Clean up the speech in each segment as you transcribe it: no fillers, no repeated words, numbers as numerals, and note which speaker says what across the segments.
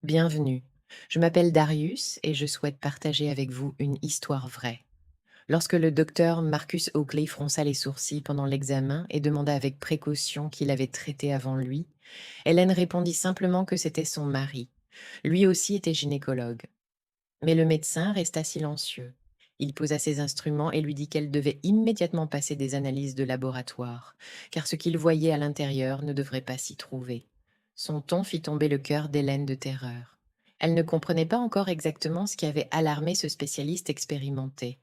Speaker 1: Bienvenue. Je m'appelle Darius et je souhaite partager avec vous une histoire vraie. Lorsque le docteur Marcus Oakley fronça les sourcils pendant l'examen et demanda avec précaution qui l'avait traité avant lui, Hélène répondit simplement que c'était son mari. Lui aussi était gynécologue. Mais le médecin resta silencieux. Il posa ses instruments et lui dit qu'elle devait immédiatement passer des analyses de laboratoire, car ce qu'il voyait à l'intérieur ne devrait pas s'y trouver. Son ton fit tomber le cœur d'Hélène de terreur. Elle ne comprenait pas encore exactement ce qui avait alarmé ce spécialiste expérimenté.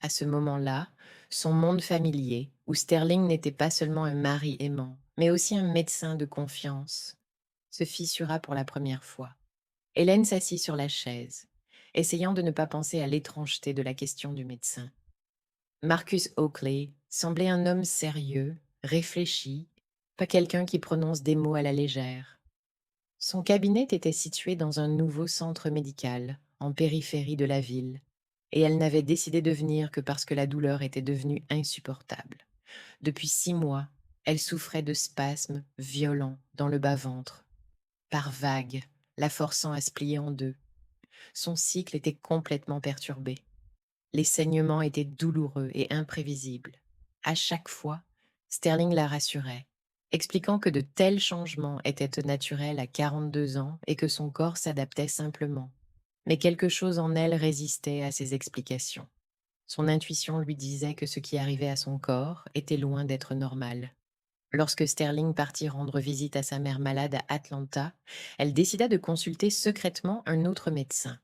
Speaker 1: À ce moment-là, son monde familier, où Sterling n'était pas seulement un mari aimant, mais aussi un médecin de confiance, se fissura pour la première fois. Hélène s'assit sur la chaise, essayant de ne pas penser à l'étrangeté de la question du médecin. Marcus Oakley semblait un homme sérieux, réfléchi, pas quelqu'un qui prononce des mots à la légère. Son cabinet était situé dans un nouveau centre médical, en périphérie de la ville, et elle n'avait décidé de venir que parce que la douleur était devenue insupportable. Depuis 6 mois, elle souffrait de spasmes violents dans le bas-ventre, par vagues, la forçant à se plier en deux. Son cycle était complètement perturbé. Les saignements étaient douloureux et imprévisibles. À chaque fois, Sterling la rassurait, expliquant que de tels changements étaient naturels à 42 ans et que son corps s'adaptait simplement. Mais quelque chose en elle résistait à ces explications. Son intuition lui disait que ce qui arrivait à son corps était loin d'être normal. Lorsque Sterling partit rendre visite à sa mère malade à Atlanta, elle décida de consulter secrètement un autre médecin.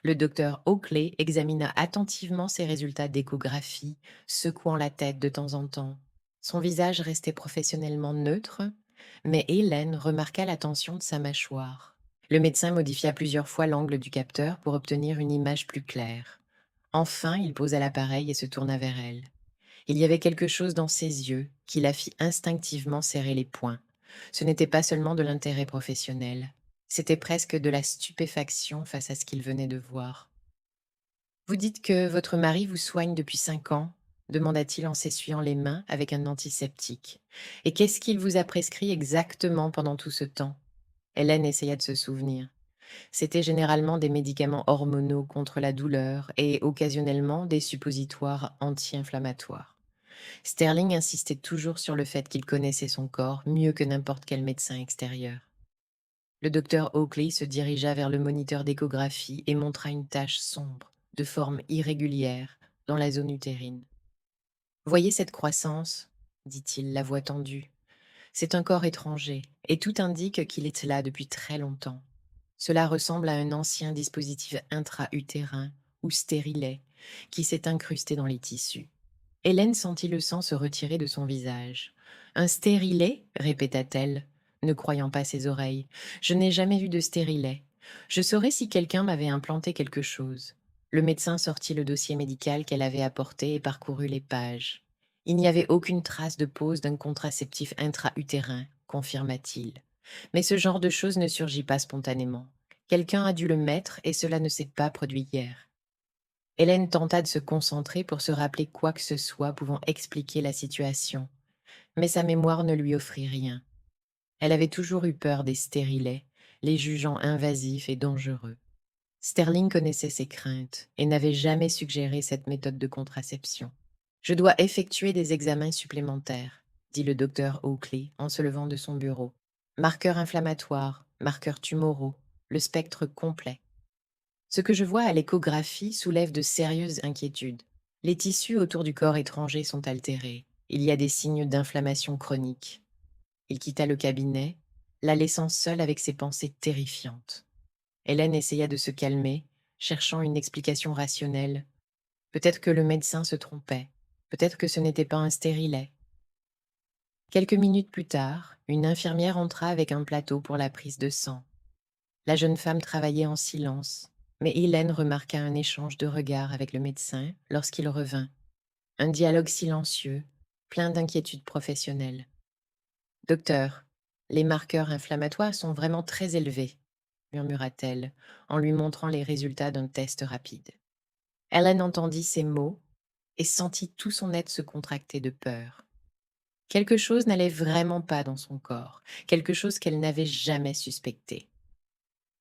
Speaker 1: Le docteur Oakley examina attentivement ses résultats d'échographie, secouant la tête de temps en temps. Son visage restait professionnellement neutre, mais Hélène remarqua la tension de sa mâchoire. Le médecin modifia plusieurs fois l'angle du capteur pour obtenir une image plus claire. Enfin, il posa l'appareil et se tourna vers elle. Il y avait quelque chose dans ses yeux qui la fit instinctivement serrer les poings. Ce n'était pas seulement de l'intérêt professionnel, c'était presque de la stupéfaction face à ce qu'il venait de voir. Vous dites que votre mari vous soigne depuis 5 ans, demanda-t-il en s'essuyant les mains avec un antiseptique. Et qu'est-ce qu'il vous a prescrit exactement pendant tout ce temps? Hélène essaya de se souvenir. C'était généralement des médicaments hormonaux contre la douleur et occasionnellement des suppositoires anti-inflammatoires. Sterling insistait toujours sur le fait qu'il connaissait son corps mieux que n'importe quel médecin extérieur. Le docteur Oakley se dirigea vers le moniteur d'échographie et montra une tache sombre, de forme irrégulière, dans la zone utérine. Voyez cette croissance, dit-il, la voix tendue. C'est un corps étranger, et tout indique qu'il est là depuis très longtemps. Cela ressemble à un ancien dispositif intra-utérin, ou stérilet, qui s'est incrusté dans les tissus. Hélène sentit le sang se retirer de son visage. Un stérilet répéta-t-elle, ne croyant pas ses oreilles. Je n'ai jamais vu de stérilet. Je saurais si quelqu'un m'avait implanté quelque chose. Le médecin sortit le dossier médical qu'elle avait apporté et parcourut les pages. Il n'y avait aucune trace de pose d'un contraceptif intra-utérin, confirma-t-il. Mais ce genre de chose ne surgit pas spontanément. Quelqu'un a dû le mettre et cela ne s'est pas produit hier. Hélène tenta de se concentrer pour se rappeler quoi que ce soit pouvant expliquer la situation, mais sa mémoire ne lui offrit rien. Elle avait toujours eu peur des stérilets, les jugeant invasifs et dangereux. Sterling connaissait ses craintes et n'avait jamais suggéré cette méthode de contraception. Je dois effectuer des examens supplémentaires, dit le docteur Oakley en se levant de son bureau. Marqueurs inflammatoires, marqueurs tumoraux, le spectre complet. Ce que je vois à l'échographie soulève de sérieuses inquiétudes. Les tissus autour du corps étranger sont altérés. Il y a des signes d'inflammation chronique. Il quitta le cabinet, la laissant seule avec ses pensées terrifiantes. Hélène essaya de se calmer, cherchant une explication rationnelle. Peut-être que le médecin se trompait. Peut-être que ce n'était pas un stérilet. Quelques minutes plus tard, une infirmière entra avec un plateau pour la prise de sang. La jeune femme travaillait en silence, mais Hélène remarqua un échange de regards avec le médecin lorsqu'il revint. Un dialogue silencieux, plein d'inquiétude professionnelle. Docteur, les marqueurs inflammatoires sont vraiment très élevés, murmura-t-elle, en lui montrant les résultats d'un test rapide. Hélène entendit ces mots et sentit tout son être se contracter de peur. Quelque chose n'allait vraiment pas dans son corps, quelque chose qu'elle n'avait jamais suspecté.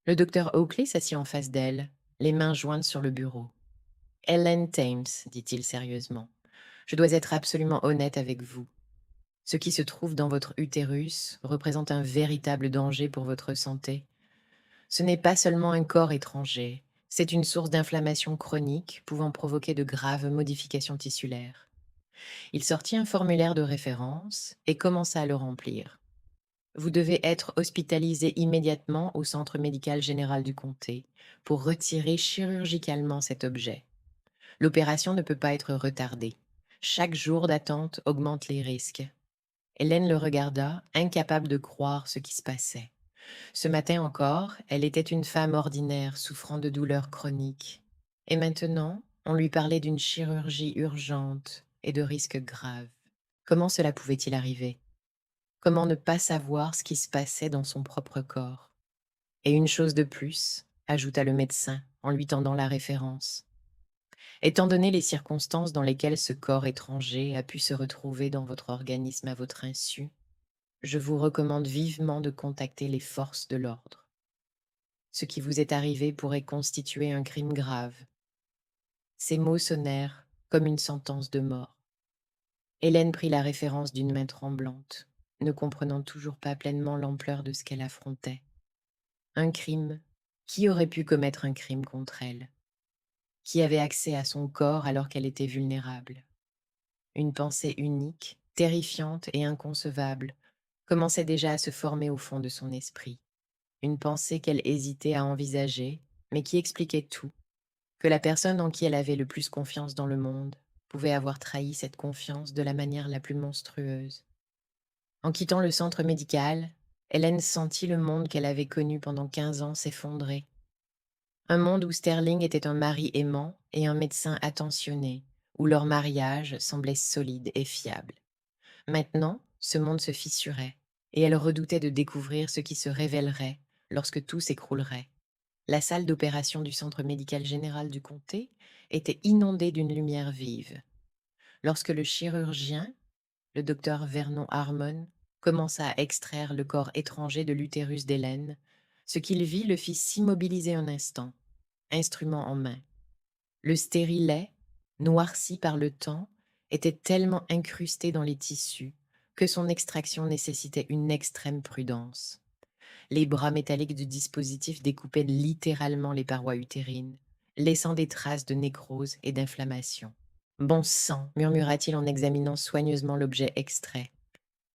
Speaker 1: Le docteur Oakley s'assit en face d'elle, les mains jointes sur le bureau. Hélène Thames, dit-il sérieusement, je dois être absolument honnête avec vous. Ce qui se trouve dans votre utérus représente un véritable danger pour votre santé. Ce n'est pas seulement un corps étranger, c'est une source d'inflammation chronique pouvant provoquer de graves modifications tissulaires. Il sortit un formulaire de référence et commença à le remplir. Vous devez être hospitalisé immédiatement au centre médical général du comté pour retirer chirurgicalement cet objet. L'opération ne peut pas être retardée. Chaque jour d'attente augmente les risques. Hélène le regarda, incapable de croire ce qui se passait. Ce matin encore, elle était une femme ordinaire souffrant de douleurs chroniques. Et maintenant, on lui parlait d'une chirurgie urgente et de risques graves. Comment cela pouvait-il arriver? Comment ne pas savoir ce qui se passait dans son propre corps? Et une chose de plus, ajouta le médecin en lui tendant la référence. Étant donné les circonstances dans lesquelles ce corps étranger a pu se retrouver dans votre organisme à votre insu, je vous recommande vivement de contacter les forces de l'ordre. Ce qui vous est arrivé pourrait constituer un crime grave. Ces mots sonnèrent comme une sentence de mort. Hélène prit la référence d'une main tremblante, ne comprenant toujours pas pleinement l'ampleur de ce qu'elle affrontait. Un crime. Qui aurait pu commettre un crime contre elle? Qui avait accès à son corps alors qu'elle était vulnérable? Une pensée unique, terrifiante et inconcevable commençait déjà à se former au fond de son esprit. Une pensée qu'elle hésitait à envisager, mais qui expliquait tout, que la personne en qui elle avait le plus confiance dans le monde pouvait avoir trahi cette confiance de la manière la plus monstrueuse. En quittant le centre médical, Hélène sentit le monde qu'elle avait connu pendant 15 ans s'effondrer. Un monde où Sterling était un mari aimant et un médecin attentionné, où leur mariage semblait solide et fiable. Maintenant, ce monde se fissurait, et elle redoutait de découvrir ce qui se révélerait lorsque tout s'écroulerait. La salle d'opération du centre médical général du comté était inondée d'une lumière vive. Lorsque le chirurgien, le docteur Vernon Harmon, commença à extraire le corps étranger de l'utérus d'Hélène, ce qu'il vit le fit s'immobiliser un instant, instrument en main. Le stérilet, noirci par le temps, était tellement incrusté dans les tissus que son extraction nécessitait une extrême prudence. Les bras métalliques du dispositif découpaient littéralement les parois utérines, laissant des traces de nécrose et d'inflammation. Bon sang, murmura-t-il en examinant soigneusement l'objet extrait.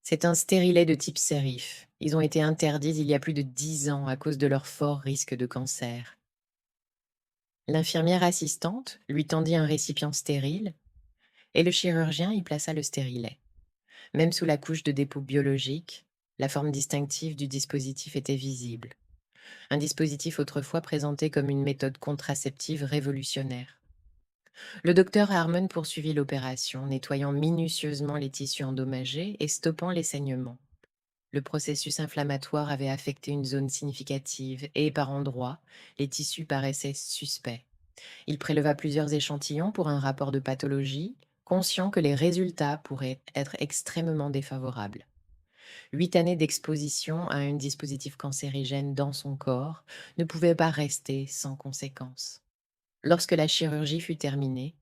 Speaker 1: C'est un stérilet de type sérif. Ils ont été interdits il y a plus de 10 ans à cause de leur fort risque de cancer. L'infirmière assistante lui tendit un récipient stérile et le chirurgien y plaça le stérilet. Même sous la couche de dépôt biologique, la forme distinctive du dispositif était visible. Un dispositif autrefois présenté comme une méthode contraceptive révolutionnaire. Le docteur Harmon poursuivit l'opération, nettoyant minutieusement les tissus endommagés et stoppant les saignements. Le processus inflammatoire avait affecté une zone significative et, par endroits, les tissus paraissaient suspects. Il préleva plusieurs échantillons pour un rapport de pathologie, conscient que les résultats pourraient être extrêmement défavorables. 8 années d'exposition à un dispositif cancérigène dans son corps ne pouvaient pas rester sans conséquences. Lorsque la chirurgie fut terminée,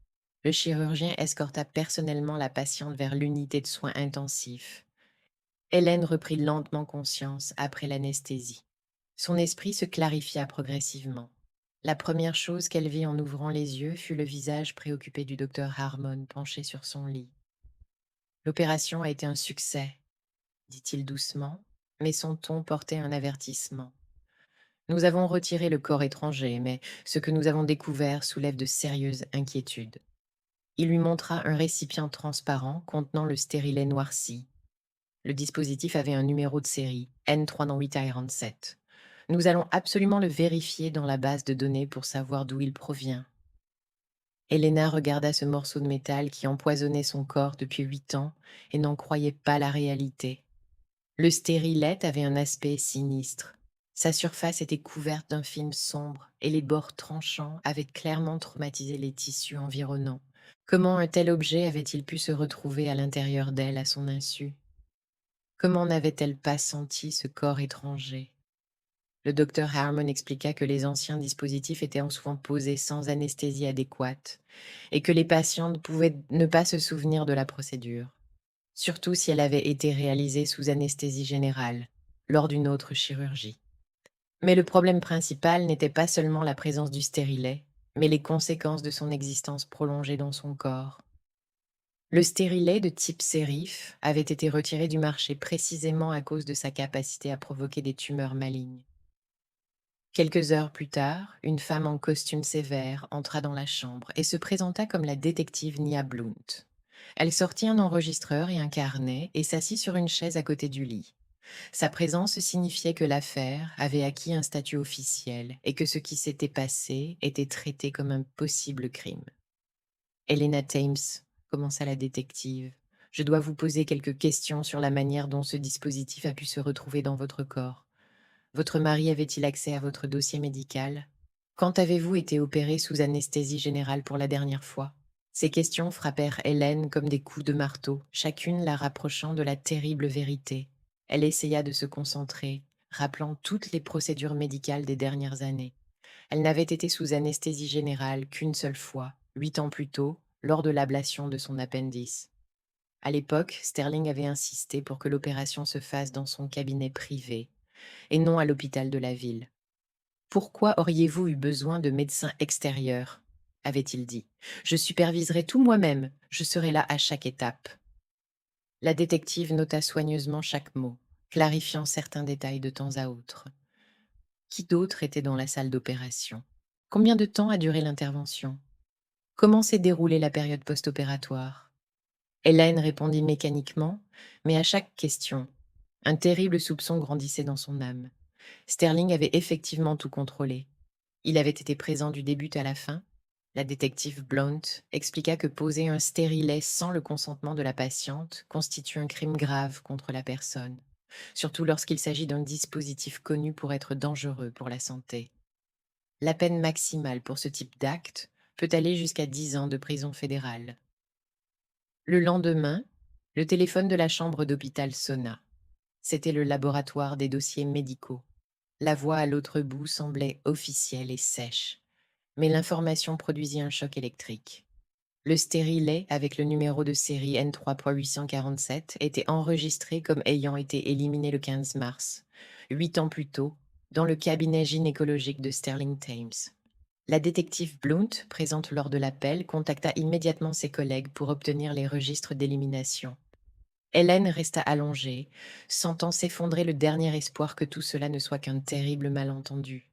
Speaker 1: le chirurgien escorta personnellement la patiente vers l'unité de soins intensifs. Hélène reprit lentement conscience après l'anesthésie. Son esprit se clarifia progressivement. La première chose qu'elle vit en ouvrant les yeux fut le visage préoccupé du docteur Harmon penché sur son lit. L'opération a été un succès, dit-il doucement, mais son ton portait un avertissement. Nous avons retiré le corps étranger, mais ce que nous avons découvert soulève de sérieuses inquiétudes. Il lui montra un récipient transparent contenant le stérilet noirci. Le dispositif avait un numéro de série, N39847. Nous allons absolument le vérifier dans la base de données pour savoir d'où il provient. Helena regarda ce morceau de métal qui empoisonnait son corps depuis 8 ans et n'en croyait pas la réalité. Le stérilet avait un aspect sinistre. Sa surface était couverte d'un film sombre et les bords tranchants avaient clairement traumatisé les tissus environnants. Comment un tel objet avait-il pu se retrouver à l'intérieur d'elle à son insu? Comment n'avait-elle pas senti ce corps étranger? Le docteur Harmon expliqua que les anciens dispositifs étaient souvent posés sans anesthésie adéquate et que les patientes pouvaient ne pas se souvenir de la procédure, surtout si elle avait été réalisée sous anesthésie générale, lors d'une autre chirurgie. Mais le problème principal n'était pas seulement la présence du stérilet, mais les conséquences de son existence prolongée dans son corps. Le stérilet de type sérif avait été retiré du marché précisément à cause de sa capacité à provoquer des tumeurs malignes. Quelques heures plus tard, une femme en costume sévère entra dans la chambre et se présenta comme la détective Nia Blunt. Elle sortit un enregistreur et un carnet et s'assit sur une chaise à côté du lit. Sa présence signifiait que l'affaire avait acquis un statut officiel et que ce qui s'était passé était traité comme un possible crime. Helena Thames, commença la détective, je dois vous poser quelques questions sur la manière dont ce dispositif a pu se retrouver dans votre corps. Votre mari avait-il accès à votre dossier médical? Quand avez-vous été opéré sous anesthésie générale pour la dernière fois? Ces questions frappèrent Hélène comme des coups de marteau, chacune la rapprochant de la terrible vérité. Elle essaya de se concentrer, rappelant toutes les procédures médicales des dernières années. Elle n'avait été sous anesthésie générale qu'une seule fois, 8 ans plus tôt, lors de l'ablation de son appendice. À l'époque, Sterling avait insisté pour que l'opération se fasse dans son cabinet privé, et non à l'hôpital de la ville. Pourquoi auriez-vous eu besoin de médecins extérieurs? Avait-il dit. Je superviserai tout moi-même, je serai là à chaque étape. La détective nota soigneusement chaque mot, clarifiant certains détails de temps à autre. Qui d'autre était dans la salle d'opération? Combien de temps a duré l'intervention? Comment s'est déroulée la période post-opératoire? Hélène répondit mécaniquement, mais à chaque question, un terrible soupçon grandissait dans son âme. Sterling avait effectivement tout contrôlé. Il avait été présent du début à la fin. La détective Blount expliqua que poser un stérilet sans le consentement de la patiente constitue un crime grave contre la personne, surtout lorsqu'il s'agit d'un dispositif connu pour être dangereux pour la santé. La peine maximale pour ce type d'acte peut aller jusqu'à 10 ans de prison fédérale. Le lendemain, le téléphone de la chambre d'hôpital sonna. C'était le laboratoire des dossiers médicaux. La voix à l'autre bout semblait officielle et sèche, mais l'information produisit un choc électrique. Le stérilet, avec le numéro de série N3.847, était enregistré comme ayant été éliminé le 15 mars, 8 ans plus tôt, dans le cabinet gynécologique de Sterling Thames. La détective Blount, présente lors de l'appel, contacta immédiatement ses collègues pour obtenir les registres d'élimination. Hélène resta allongée, sentant s'effondrer le dernier espoir que tout cela ne soit qu'un terrible malentendu.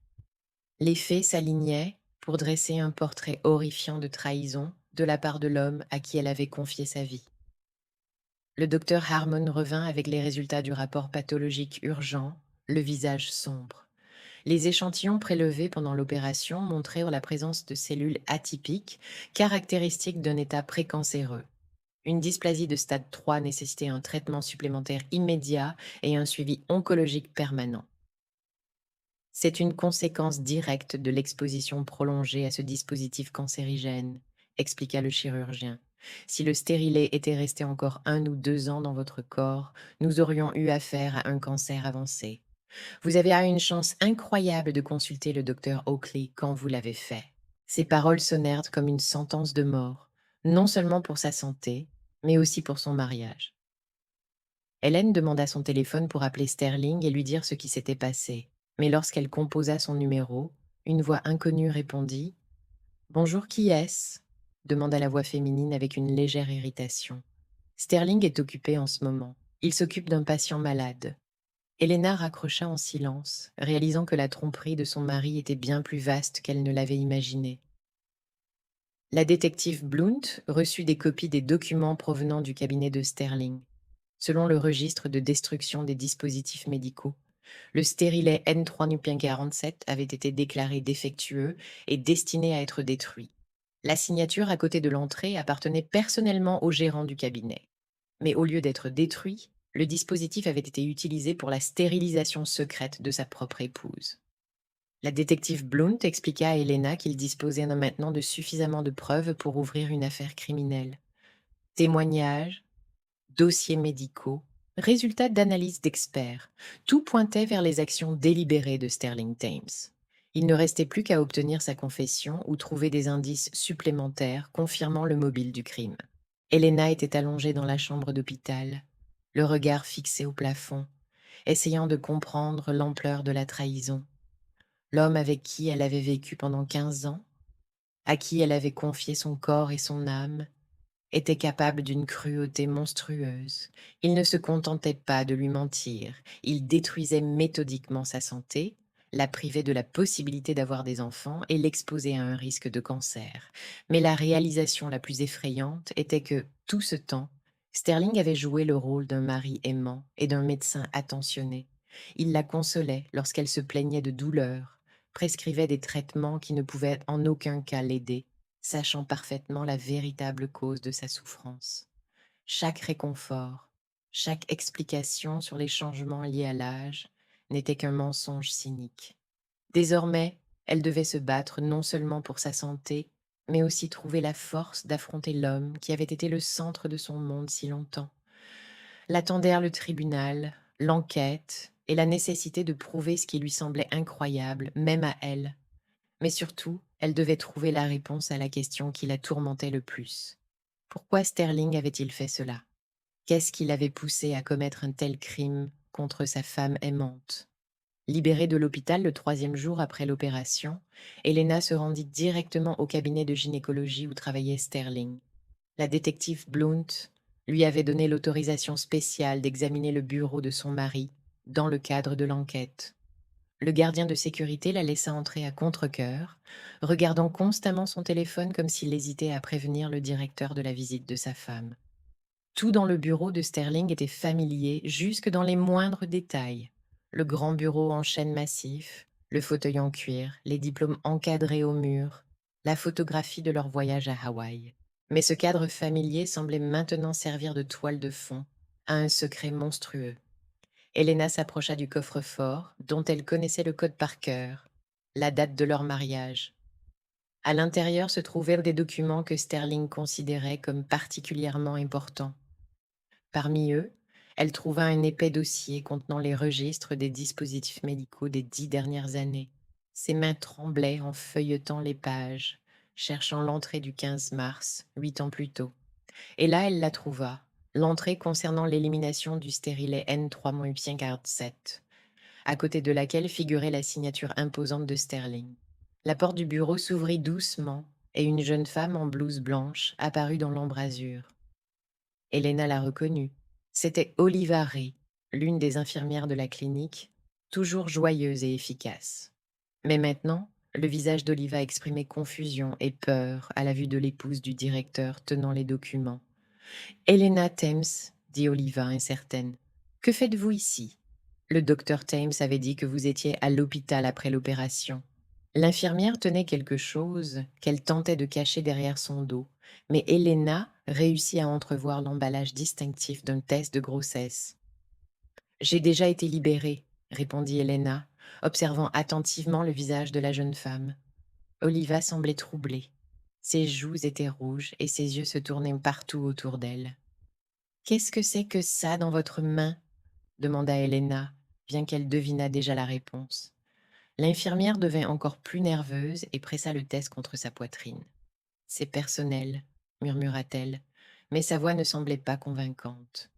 Speaker 1: Les faits s'alignaient pour dresser un portrait horrifiant de trahison de la part de l'homme à qui elle avait confié sa vie. Le docteur Harmon revint avec les résultats du rapport pathologique urgent, le visage sombre. Les échantillons prélevés pendant l'opération montrèrent la présence de cellules atypiques, caractéristiques d'un état précancéreux. Une dysplasie de stade 3 nécessitait un traitement supplémentaire immédiat et un suivi oncologique permanent. C'est une conséquence directe de l'exposition prolongée à ce dispositif cancérigène, expliqua le chirurgien. Si le stérilet était resté encore 1 ou 2 ans dans votre corps, nous aurions eu affaire à un cancer avancé. Vous avez eu une chance incroyable de consulter le docteur Oakley quand vous l'avez fait. Ses paroles sonnèrent comme une sentence de mort, non seulement pour sa santé, mais aussi pour son mariage. Hélène demanda son téléphone pour appeler Sterling et lui dire ce qui s'était passé. Mais lorsqu'elle composa son numéro, une voix inconnue répondit. Bonjour, qui est-ce? Demanda la voix féminine avec une légère irritation. Sterling est occupé en ce moment. Il s'occupe d'un patient malade. Helena raccrocha en silence, réalisant que la tromperie de son mari était bien plus vaste qu'elle ne l'avait imaginé. La détective Blount reçut des copies des documents provenant du cabinet de Sterling. Selon le registre de destruction des dispositifs médicaux, le stérilet N3-47 avait été déclaré défectueux et destiné à être détruit. La signature à côté de l'entrée appartenait personnellement au gérant du cabinet. Mais au lieu d'être détruit, le dispositif avait été utilisé pour la stérilisation secrète de sa propre épouse. La détective Blount expliqua à Helena qu'il disposait maintenant de suffisamment de preuves pour ouvrir une affaire criminelle. Témoignages, dossiers médicaux, Résultat d'analyse d'experts. Tout pointait vers les actions délibérées de Sterling Thames. Il ne restait plus qu'à obtenir sa confession ou trouver des indices supplémentaires confirmant le mobile du crime. Helena était allongée dans la chambre d'hôpital, le regard fixé au plafond, essayant de comprendre l'ampleur de la trahison. L'homme avec qui elle avait vécu pendant 15 ans, à qui elle avait confié son corps et son âme, était capable d'une cruauté monstrueuse. Il ne se contentait pas de lui mentir, il détruisait méthodiquement sa santé, la privait de la possibilité d'avoir des enfants et l'exposait à un risque de cancer. Mais la réalisation la plus effrayante était que, tout ce temps, Sterling avait joué le rôle d'un mari aimant et d'un médecin attentionné. Il la consolait lorsqu'elle se plaignait de douleur, prescrivait des traitements qui ne pouvaient en aucun cas l'aider, sachant parfaitement la véritable cause de sa souffrance. Chaque réconfort, chaque explication sur les changements liés à l'âge n'était qu'un mensonge cynique. Désormais, elle devait se battre non seulement pour sa santé, mais aussi trouver la force d'affronter l'homme qui avait été le centre de son monde si longtemps. L'attendèrent le tribunal, l'enquête et la nécessité de prouver ce qui lui semblait incroyable, même à elle. Mais surtout, elle devait trouver la réponse à la question qui la tourmentait le plus. Pourquoi Sterling avait-il fait cela? Qu'est-ce qui l'avait poussé à commettre un tel crime contre sa femme aimante? Libérée de l'hôpital le 3e jour après l'opération, Helena se rendit directement au cabinet de gynécologie où travaillait Sterling. La détective Blount lui avait donné l'autorisation spéciale d'examiner le bureau de son mari dans le cadre de l'enquête. Le gardien de sécurité la laissa entrer à contre-cœur, regardant constamment son téléphone comme s'il hésitait à prévenir le directeur de la visite de sa femme. Tout dans le bureau de Sterling était familier jusque dans les moindres détails. Le grand bureau en chêne massif, le fauteuil en cuir, les diplômes encadrés au mur, la photographie de leur voyage à Hawaï. Mais ce cadre familier semblait maintenant servir de toile de fond à un secret monstrueux. Helena s'approcha du coffre-fort, dont elle connaissait le code par cœur, la date de leur mariage. À l'intérieur se trouvaient des documents que Sterling considérait comme particulièrement importants. Parmi eux, elle trouva un épais dossier contenant les registres des dispositifs médicaux des 10 dernières années. Ses mains tremblaient en feuilletant les pages, cherchant l'entrée du 15 mars, 8 ans plus tôt. Et là, elle la trouva, l'entrée concernant l'élimination du stérilet N3-7, à côté de laquelle figurait la signature imposante de Sterling. La porte du bureau s'ouvrit doucement et une jeune femme en blouse blanche apparut dans l'embrasure. Helena la reconnut. C'était Oliva Ray, l'une des infirmières de la clinique, toujours joyeuse et efficace. Mais maintenant, le visage d'Oliva exprimait confusion et peur à la vue de l'épouse du directeur tenant les documents. Helena Thames, dit Oliva incertaine. Que faites-vous ici? Le docteur Thames avait dit que vous étiez à l'hôpital après l'opération. L'infirmière tenait quelque chose qu'elle tentait de cacher derrière son dos, mais Helena réussit à entrevoir l'emballage distinctif d'un test de grossesse. J'ai déjà été libérée, répondit Helena, observant attentivement le visage de la jeune femme. Oliva semblait troublée. Ses joues étaient rouges et ses yeux se tournaient partout autour d'elle. Qu'est-ce que c'est que ça dans votre main? Demanda Helena, bien qu'elle devinât déjà la réponse. L'infirmière devint encore plus nerveuse et pressa le test contre sa poitrine. C'est personnel, murmura-t-elle, mais sa voix ne semblait pas convaincante.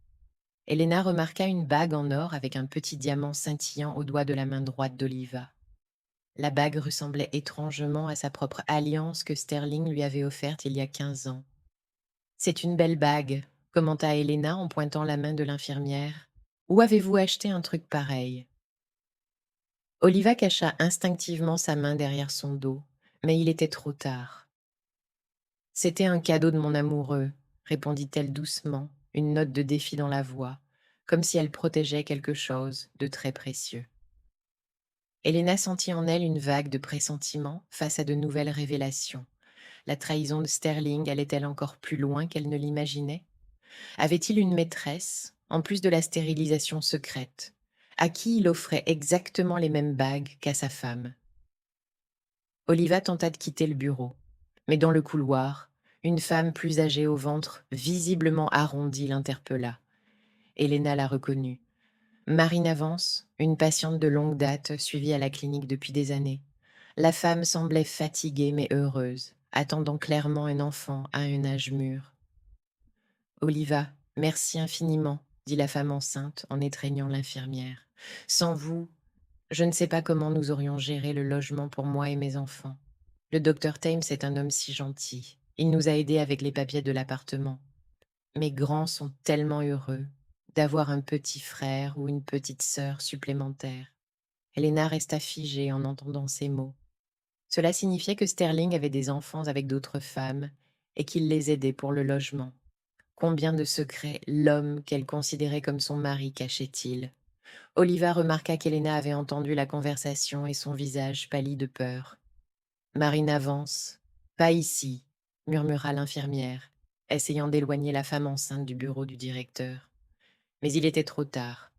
Speaker 1: Helena remarqua une bague en or avec un petit diamant scintillant au doigt de la main droite d'Oliva. La bague ressemblait étrangement à sa propre alliance que Sterling lui avait offerte il y a 15 ans. C'est une belle bague, commenta Helena en pointant la main de l'infirmière. Où avez-vous acheté un truc pareil? Oliva cacha instinctivement sa main derrière son dos, mais il était trop tard. C'était un cadeau de mon amoureux, répondit-elle doucement, une note de défi dans la voix, comme si elle protégeait quelque chose de très précieux. Helena sentit en elle une vague de pressentiment face à de nouvelles révélations. La trahison de Sterling allait-elle encore plus loin qu'elle ne l'imaginait? Avait-il une maîtresse, en plus de la stérilisation secrète, à qui il offrait exactement les mêmes bagues qu'à sa femme? Oliva tenta de quitter le bureau, mais dans le couloir, une femme plus âgée au ventre, visiblement arrondi, l'interpella. Elena l'a reconnue. Marine Avance, une patiente de longue date suivie à la clinique depuis des années. La femme semblait fatiguée mais heureuse, attendant clairement un enfant à un âge mûr. Oliva, merci infiniment, dit la femme enceinte en étreignant l'infirmière. Sans vous, je ne sais pas comment nous aurions géré le logement pour moi et mes enfants. Le docteur Thames est un homme si gentil. Il nous a aidés avec les papiers de l'appartement. Mes grands sont tellement heureux d'avoir un petit frère ou une petite sœur supplémentaire. Helena resta figée en entendant ces mots. Cela signifiait que Sterling avait des enfants avec d'autres femmes et qu'il les aidait pour le logement. Combien de secrets l'homme qu'elle considérait comme son mari cachait-il? Oliva remarqua qu'Helena avait entendu la conversation et son visage pâlit de peur. Marine avance. Pas ici, murmura l'infirmière, essayant d'éloigner la femme enceinte du bureau du directeur. Mais il était trop tard.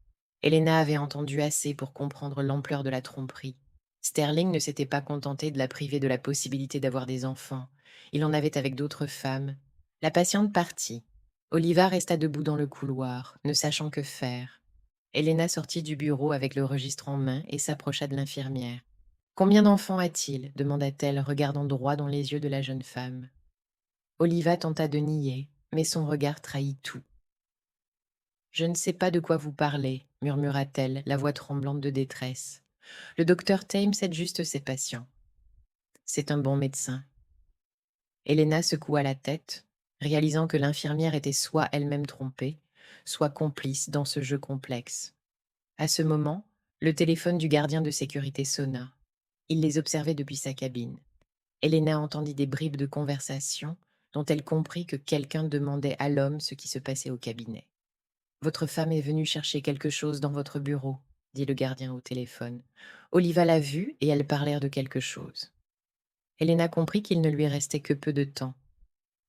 Speaker 1: Helena avait entendu assez pour comprendre l'ampleur de la tromperie. Sterling ne s'était pas contenté de la priver de la possibilité d'avoir des enfants. Il en avait avec d'autres femmes. La patiente partit. Oliva resta debout dans le couloir, ne sachant que faire. Helena sortit du bureau avec le registre en main et s'approcha de l'infirmière. Combien d'enfants a-t-il demanda-t-elle, regardant droit dans les yeux de la jeune femme. Oliva tenta de nier, mais son regard trahit tout. Je ne sais pas de quoi vous parlez, murmura-t-elle, la voix tremblante de détresse. Le docteur Thames aide juste ses patients. C'est un bon médecin. Helena secoua la tête, réalisant que l'infirmière était soit elle-même trompée, soit complice dans ce jeu complexe. À ce moment, le téléphone du gardien de sécurité sonna. Il les observait depuis sa cabine. Helena entendit des bribes de conversation dont elle comprit que quelqu'un demandait à l'homme ce qui se passait au cabinet. Votre femme est venue chercher quelque chose dans votre bureau, dit le gardien au téléphone. Oliva l'a vue et elles parlèrent de quelque chose. Helena comprit qu'il ne lui restait que peu de temps.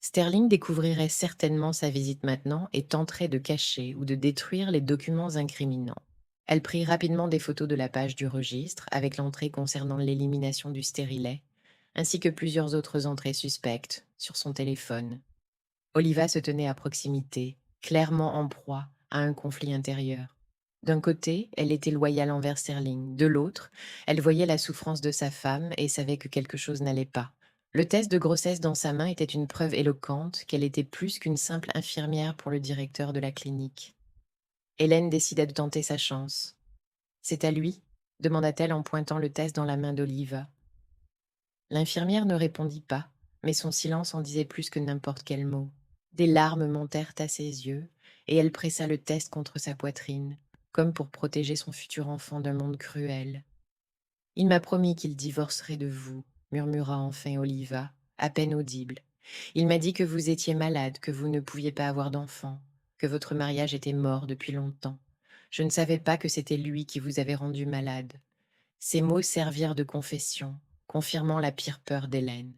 Speaker 1: Sterling découvrirait certainement sa visite maintenant et tenterait de cacher ou de détruire les documents incriminants. Elle prit rapidement des photos de la page du registre avec l'entrée concernant l'élimination du stérilet, ainsi que plusieurs autres entrées suspectes sur son téléphone. Oliva se tenait à proximité, clairement en proie à un conflit intérieur. D'un côté, elle était loyale envers Sterling. De l'autre, elle voyait la souffrance de sa femme et savait que quelque chose n'allait pas. Le test de grossesse dans sa main était une preuve éloquente qu'elle était plus qu'une simple infirmière pour le directeur de la clinique. Hélène décida de tenter sa chance. C'est à lui demanda-t-elle en pointant le test dans la main d'Oliva. L'infirmière ne répondit pas, mais son silence en disait plus que n'importe quel mot. Des larmes montèrent à ses yeux, et elle pressa le test contre sa poitrine, comme pour protéger son futur enfant d'un monde cruel. Il m'a promis qu'il divorcerait de vous, murmura enfin Oliva, à peine audible. Il m'a dit que vous étiez malade, que vous ne pouviez pas avoir d'enfant, que votre mariage était mort depuis longtemps. Je ne savais pas que c'était lui qui vous avait rendu malade. Ces mots servirent de confession, confirmant la pire peur d'Hélène.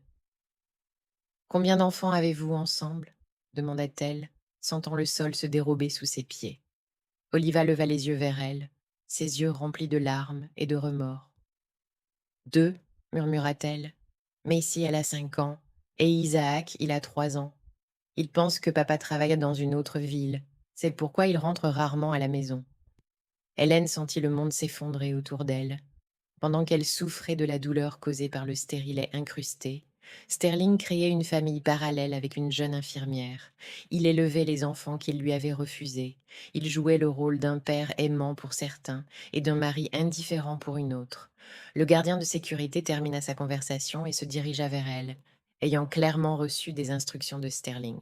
Speaker 1: Combien d'enfants avez-vous ensemble demanda-t-elle, sentant le sol se dérober sous ses pieds. Oliva leva les yeux vers elle, ses yeux remplis de larmes et de remords. Deux, murmura-t-elle. Macy, elle a 5 ans, et Isaac, il a 3 ans. Il pense que papa travaille dans une autre ville. C'est pourquoi il rentre rarement à la maison. Hélène sentit le monde s'effondrer autour d'elle. Pendant qu'elle souffrait de la douleur causée par le stérilet incrusté, Sterling créait une famille parallèle avec une jeune infirmière. Il élevait les enfants qu'il lui avait refusés. Il jouait le rôle d'un père aimant pour certains et d'un mari indifférent pour une autre. Le gardien de sécurité termina sa conversation et se dirigea vers elle, ayant clairement reçu des instructions de Sterling.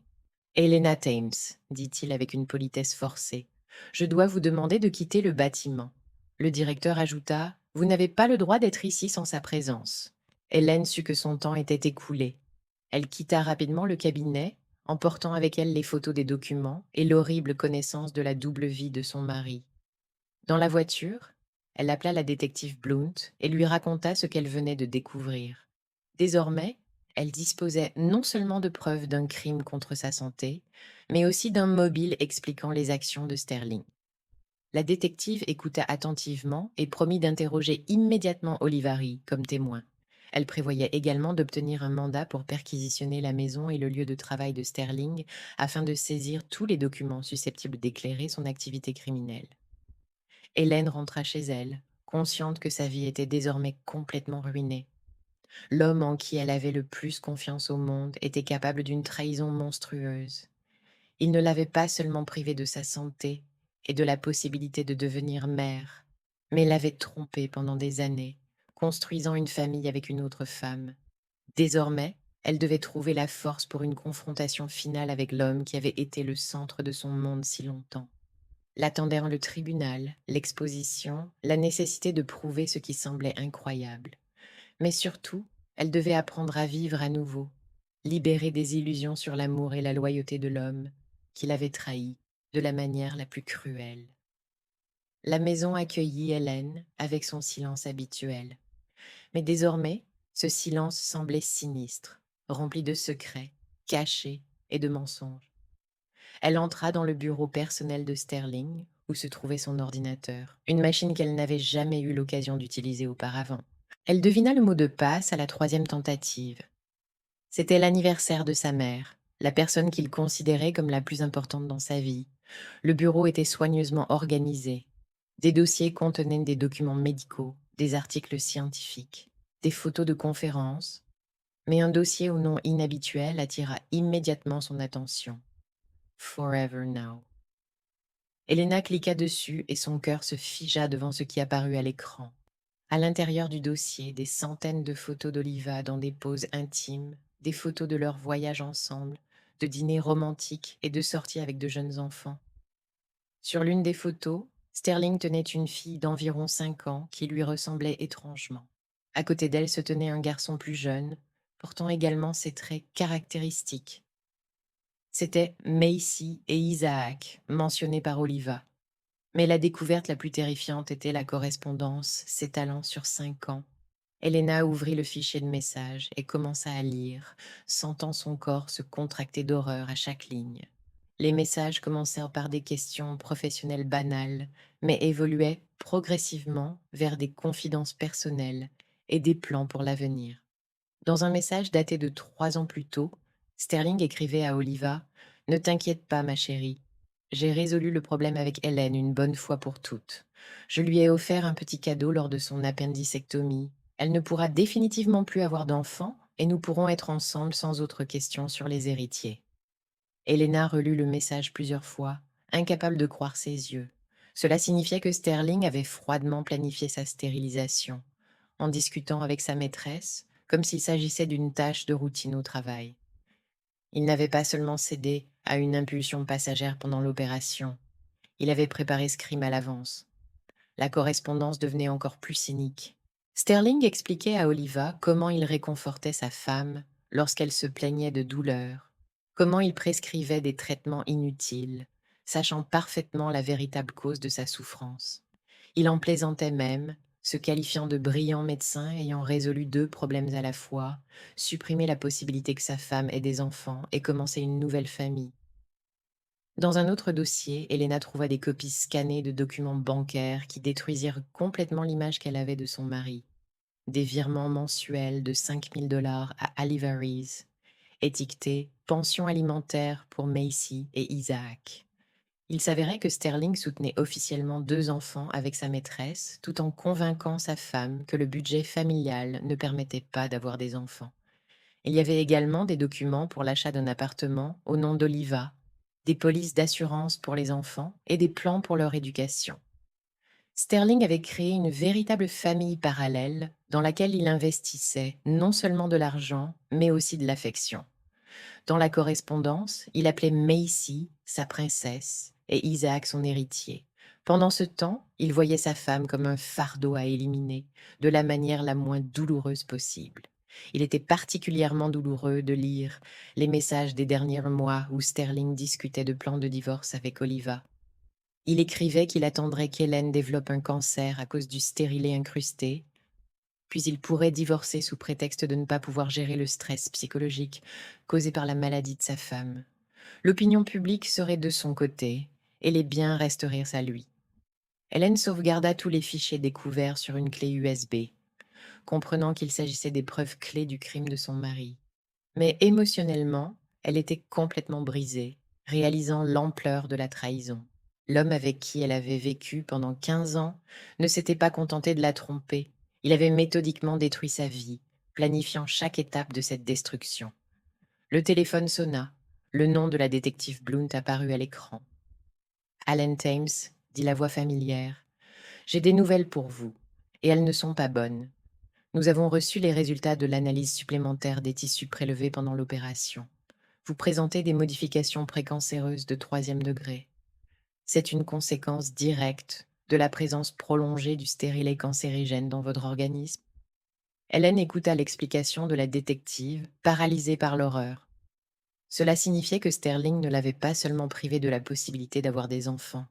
Speaker 1: Helena Thames, dit-il avec une politesse forcée, je dois vous demander de quitter le bâtiment. Le directeur ajouta, vous n'avez pas le droit d'être ici sans sa présence. Hélène sut que son temps était écoulé. Elle quitta rapidement le cabinet, emportant avec elle les photos des documents et l'horrible connaissance de la double vie de son mari. Dans la voiture, elle appela la détective Blount et lui raconta ce qu'elle venait de découvrir. Désormais, elle disposait non seulement de preuves d'un crime contre sa santé, mais aussi d'un mobile expliquant les actions de Sterling. La détective écouta attentivement et promit d'interroger immédiatement Olivary comme témoin. Elle prévoyait également d'obtenir un mandat pour perquisitionner la maison et le lieu de travail de Sterling afin de saisir tous les documents susceptibles d'éclairer son activité criminelle. Hélène rentra chez elle, consciente que sa vie était désormais complètement ruinée. L'homme en qui elle avait le plus confiance au monde était capable d'une trahison monstrueuse. Il ne l'avait pas seulement privée de sa santé et de la possibilité de devenir mère, mais l'avait trompée pendant des années, construisant une famille avec une autre femme. Désormais, elle devait trouver la force pour une confrontation finale avec l'homme qui avait été le centre de son monde si longtemps. L'attendait le tribunal, l'exposition, la nécessité de prouver ce qui semblait incroyable. Mais surtout, elle devait apprendre à vivre à nouveau, libérée des illusions sur l'amour et la loyauté de l'homme qui l'avait trahie de la manière la plus cruelle. La maison accueillit Hélène avec son silence habituel. Mais désormais, ce silence semblait sinistre, rempli de secrets, cachés et de mensonges. Elle entra dans le bureau personnel de Sterling, où se trouvait son ordinateur, une machine qu'elle n'avait jamais eu l'occasion d'utiliser auparavant. Elle devina le mot de passe à la troisième tentative. C'était l'anniversaire de sa mère, la personne qu'il considérait comme la plus importante dans sa vie. Le bureau était soigneusement organisé. Des dossiers contenaient des documents médicaux, des articles scientifiques, des photos de conférences, mais un dossier au nom inhabituel attira immédiatement son attention. Forever Now. Elena cliqua dessus et son cœur se figea devant ce qui apparut à l'écran. À l'intérieur du dossier, des centaines de photos d'Oliva dans des poses intimes, des photos de leur voyage ensemble, de dîners romantiques et de sorties avec de jeunes enfants. Sur l'une des photos, Sterling tenait une fille d'environ 5 ans qui lui ressemblait étrangement. À côté d'elle se tenait un garçon plus jeune, portant également ses traits caractéristiques. C'étaient Macy et Isaac, mentionnés par Oliva. Mais la découverte la plus terrifiante était la correspondance s'étalant sur 5 ans. Elena ouvrit le fichier de messages et commença à lire, sentant son corps se contracter d'horreur à chaque ligne. Les messages commencèrent par des questions professionnelles banales, mais évoluaient progressivement vers des confidences personnelles et des plans pour l'avenir. Dans un message daté de 3 ans plus tôt, Sterling écrivait à Oliva: Ne t'inquiète pas, ma chérie. J'ai résolu le problème avec Hélène une bonne fois pour toutes. Je lui ai offert un petit cadeau lors de son appendicectomie. Elle ne pourra définitivement plus avoir d'enfants et nous pourrons être ensemble sans autre question sur les héritiers. Helena relut le message plusieurs fois, incapable de croire ses yeux. Cela signifiait que Sterling avait froidement planifié sa stérilisation, en discutant avec sa maîtresse, comme s'il s'agissait d'une tâche de routine au travail. Il n'avait pas seulement cédé à une impulsion passagère pendant l'opération, il avait préparé ce crime à l'avance. La correspondance devenait encore plus cynique. Sterling expliquait à Oliva comment il réconfortait sa femme lorsqu'elle se plaignait de douleur, comment il prescrivait des traitements inutiles, sachant parfaitement la véritable cause de sa souffrance. Il en plaisantait même, se qualifiant de brillant médecin ayant résolu 2 problèmes à la fois, supprimer la possibilité que sa femme ait des enfants et commencer une nouvelle famille. Dans un autre dossier, Elena trouva des copies scannées de documents bancaires qui détruisirent complètement l'image qu'elle avait de son mari. Des virements mensuels de 5 000 $ à Alivaries, étiquetés pension alimentaire pour Macy et Isaac. Il s'avérait que Sterling soutenait officiellement 2 enfants avec sa maîtresse, tout en convainquant sa femme que le budget familial ne permettait pas d'avoir des enfants. Il y avait également des documents pour l'achat d'un appartement au nom d'Oliva, des polices d'assurance pour les enfants et des plans pour leur éducation. Sterling avait créé une véritable famille parallèle dans laquelle il investissait non seulement de l'argent, mais aussi de l'affection. Dans la correspondance, il appelait Macy sa princesse et Isaac son héritier. Pendant ce temps, il voyait sa femme comme un fardeau à éliminer, de la manière la moins douloureuse possible. Il était particulièrement douloureux de lire les messages des derniers mois où Sterling discutait de plans de divorce avec Oliva. Il écrivait qu'il attendrait qu'Hélène développe un cancer à cause du stérilet incrusté, puis il pourrait divorcer sous prétexte de ne pas pouvoir gérer le stress psychologique causé par la maladie de sa femme. L'opinion publique serait de son côté et les biens resteraient à lui. Hélène sauvegarda tous les fichiers découverts sur une clé USB. comprenant qu'il s'agissait des preuves clés du crime de son mari. Mais émotionnellement, elle était complètement brisée, réalisant l'ampleur de la trahison. L'homme avec qui elle avait vécu pendant 15 ans ne s'était pas contenté de la tromper. Il avait méthodiquement détruit sa vie, planifiant chaque étape de cette destruction. Le téléphone sonna. Le nom de la détective Blount apparut à l'écran. Alan Thames, dit la voix familière. J'ai des nouvelles pour vous, et elles ne sont pas bonnes. Nous avons reçu les résultats de l'analyse supplémentaire des tissus prélevés pendant l'opération. Vous présentez des modifications précancéreuses de 3e degré. C'est une conséquence directe de la présence prolongée du stérilet cancérigène dans votre organisme. Hélène écouta l'explication de la détective, paralysée par l'horreur. Cela signifiait que Sterling ne l'avait pas seulement privé de la possibilité d'avoir des enfants,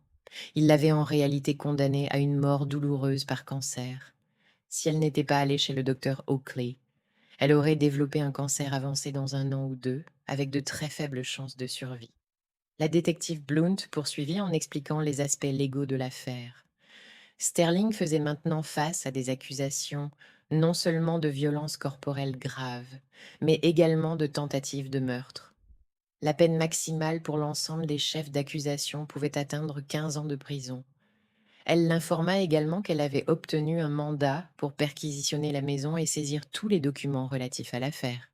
Speaker 1: il l'avait en réalité condamnée à une mort douloureuse par cancer. Si elle n'était pas allée chez le docteur Oakley, elle aurait développé un cancer avancé dans 1 an ou 2, avec de très faibles chances de survie. La détective Blount poursuivit en expliquant les aspects légaux de l'affaire. Sterling faisait maintenant face à des accusations non seulement de violences corporelles graves, mais également de tentatives de meurtre. La peine maximale pour l'ensemble des chefs d'accusation pouvait atteindre 15 ans de prison. Elle l'informa également qu'elle avait obtenu un mandat pour perquisitionner la maison et saisir tous les documents relatifs à l'affaire.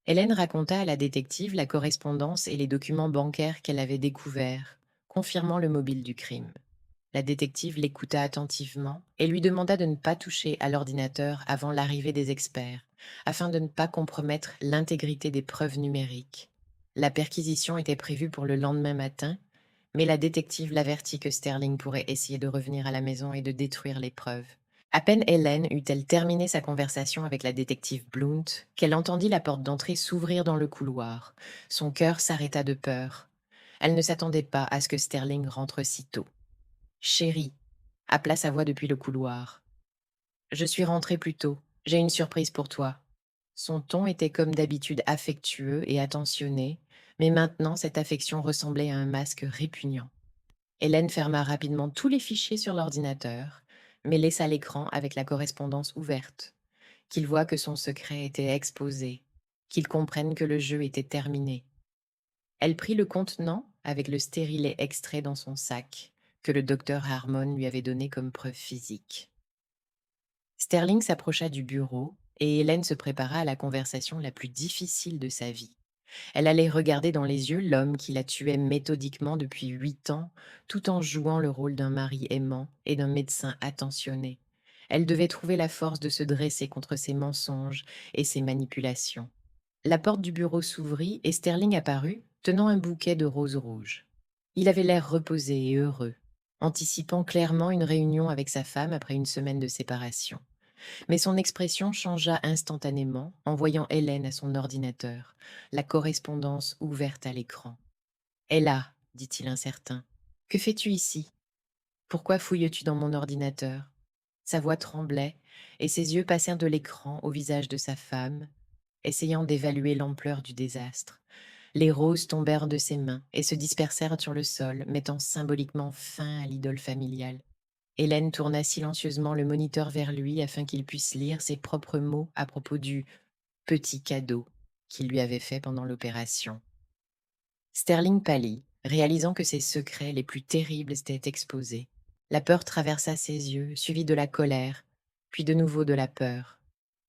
Speaker 1: Hélène raconta à la détective la correspondance et les documents bancaires qu'elle avait découverts, confirmant le mobile du crime. La détective l'écouta attentivement et lui demanda de ne pas toucher à l'ordinateur avant l'arrivée des experts, afin de ne pas compromettre l'intégrité des preuves numériques. La perquisition était prévue pour le lendemain matin, mais la détective l'avertit que Sterling pourrait essayer de revenir à la maison et de détruire les preuves. À peine Hélène eut-elle terminé sa conversation avec la détective Blount qu'elle entendit la porte d'entrée s'ouvrir dans le couloir. Son cœur s'arrêta de peur. Elle ne s'attendait pas à ce que Sterling rentre si tôt. « Chérie », appela sa voix depuis le couloir. « Je suis rentrée plus tôt. J'ai une surprise pour toi. » Son ton était comme d'habitude affectueux et attentionné, mais maintenant cette affection ressemblait à un masque répugnant. Hélène ferma rapidement tous les fichiers sur l'ordinateur, mais laissa l'écran avec la correspondance ouverte. Qu'il voie que son secret était exposé, qu'il comprenne que le jeu était terminé. Elle prit le contenant avec le stérilet extrait dans son sac, que le docteur Harmon lui avait donné comme preuve physique. Sterling s'approcha du bureau et Hélène se prépara à la conversation la plus difficile de sa vie. Elle allait regarder dans les yeux l'homme qui la tuait méthodiquement depuis 8 ans, tout en jouant le rôle d'un mari aimant et d'un médecin attentionné. Elle devait trouver la force de se dresser contre ses mensonges et ses manipulations. La porte du bureau s'ouvrit et Sterling apparut, tenant un bouquet de roses rouges. Il avait l'air reposé et heureux, anticipant clairement une réunion avec sa femme après une semaine de séparation. Mais son expression changea instantanément en voyant Hélène à son ordinateur, la correspondance ouverte à l'écran. « Ella, dit-il incertain, que fais-tu ici? Pourquoi fouilles-tu dans mon ordinateur ?» Sa voix tremblait et ses yeux passèrent de l'écran au visage de sa femme, essayant d'évaluer l'ampleur du désastre. Les roses tombèrent de ses mains et se dispersèrent sur le sol, mettant symboliquement fin à l'idole familiale. Hélène tourna silencieusement le moniteur vers lui afin qu'il puisse lire ses propres mots à propos du petit cadeau qu'il lui avait fait pendant l'opération. Sterling pâlit, réalisant que ses secrets les plus terribles étaient exposés. La peur traversa ses yeux, suivie de la colère, puis de nouveau de la peur.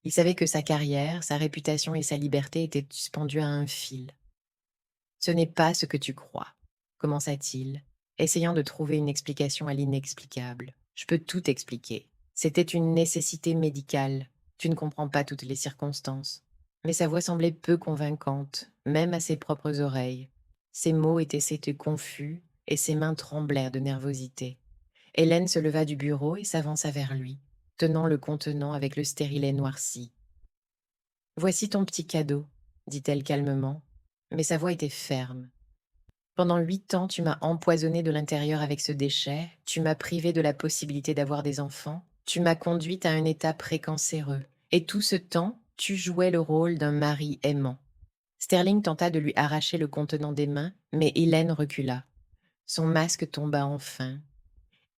Speaker 1: Il savait que sa carrière, sa réputation et sa liberté étaient suspendues à un fil. « Ce n'est pas ce que tu crois, » commença-t-il, essayant de trouver une explication à l'inexplicable. « Je peux tout expliquer. C'était une nécessité médicale. Tu ne comprends pas toutes les circonstances. » Mais sa voix semblait peu convaincante, même à ses propres oreilles. Ses mots étaient confus et ses mains tremblèrent de nervosité. Hélène se leva du bureau et s'avança vers lui, tenant le contenant avec le stérilet noirci. « Voici ton petit cadeau, » dit-elle calmement, mais sa voix était ferme. Pendant 8 ans, tu m'as empoisonné de l'intérieur avec ce déchet, tu m'as privé de la possibilité d'avoir des enfants, tu m'as conduite à un état précancéreux. Et tout ce temps, tu jouais le rôle d'un mari aimant. Sterling tenta de lui arracher le contenant des mains, mais Hélène recula. Son masque tomba enfin,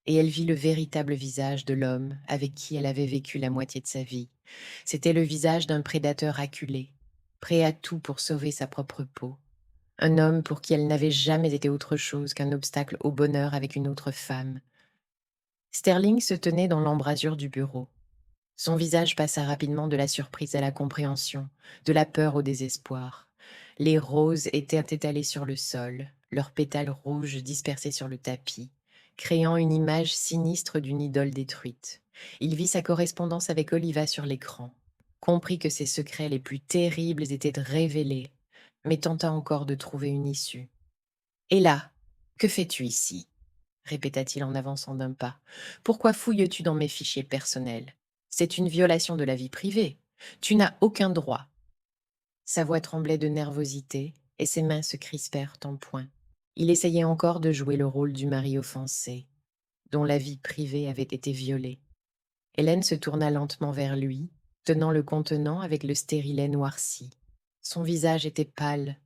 Speaker 1: et elle vit le véritable visage de l'homme avec qui elle avait vécu la moitié de sa vie. C'était le visage d'un prédateur acculé, prêt à tout pour sauver sa propre peau. Un homme pour qui elle n'avait jamais été autre chose qu'un obstacle au bonheur avec une autre femme. Sterling se tenait dans l'embrasure du bureau. Son visage passa rapidement de la surprise à la compréhension, de la peur au désespoir. Les roses étaient étalées sur le sol, leurs pétales rouges dispersés sur le tapis, créant une image sinistre d'une idole détruite. Il vit sa correspondance avec Oliva sur l'écran, comprit que ses secrets les plus terribles étaient révélés, mais tenta encore de trouver une issue. Et là, que fais-tu ici? Répéta-t-il en avançant d'un pas. Pourquoi fouilles-tu dans mes fichiers personnels? C'est une violation de la vie privée. Tu n'as aucun droit. Sa voix tremblait de nervosité et ses mains se crispèrent en poing. Il essayait encore de jouer le rôle du mari offensé, dont la vie privée avait été violée. Hélène se tourna lentement vers lui, tenant le contenant avec le stérilet noirci. Son visage était pâle,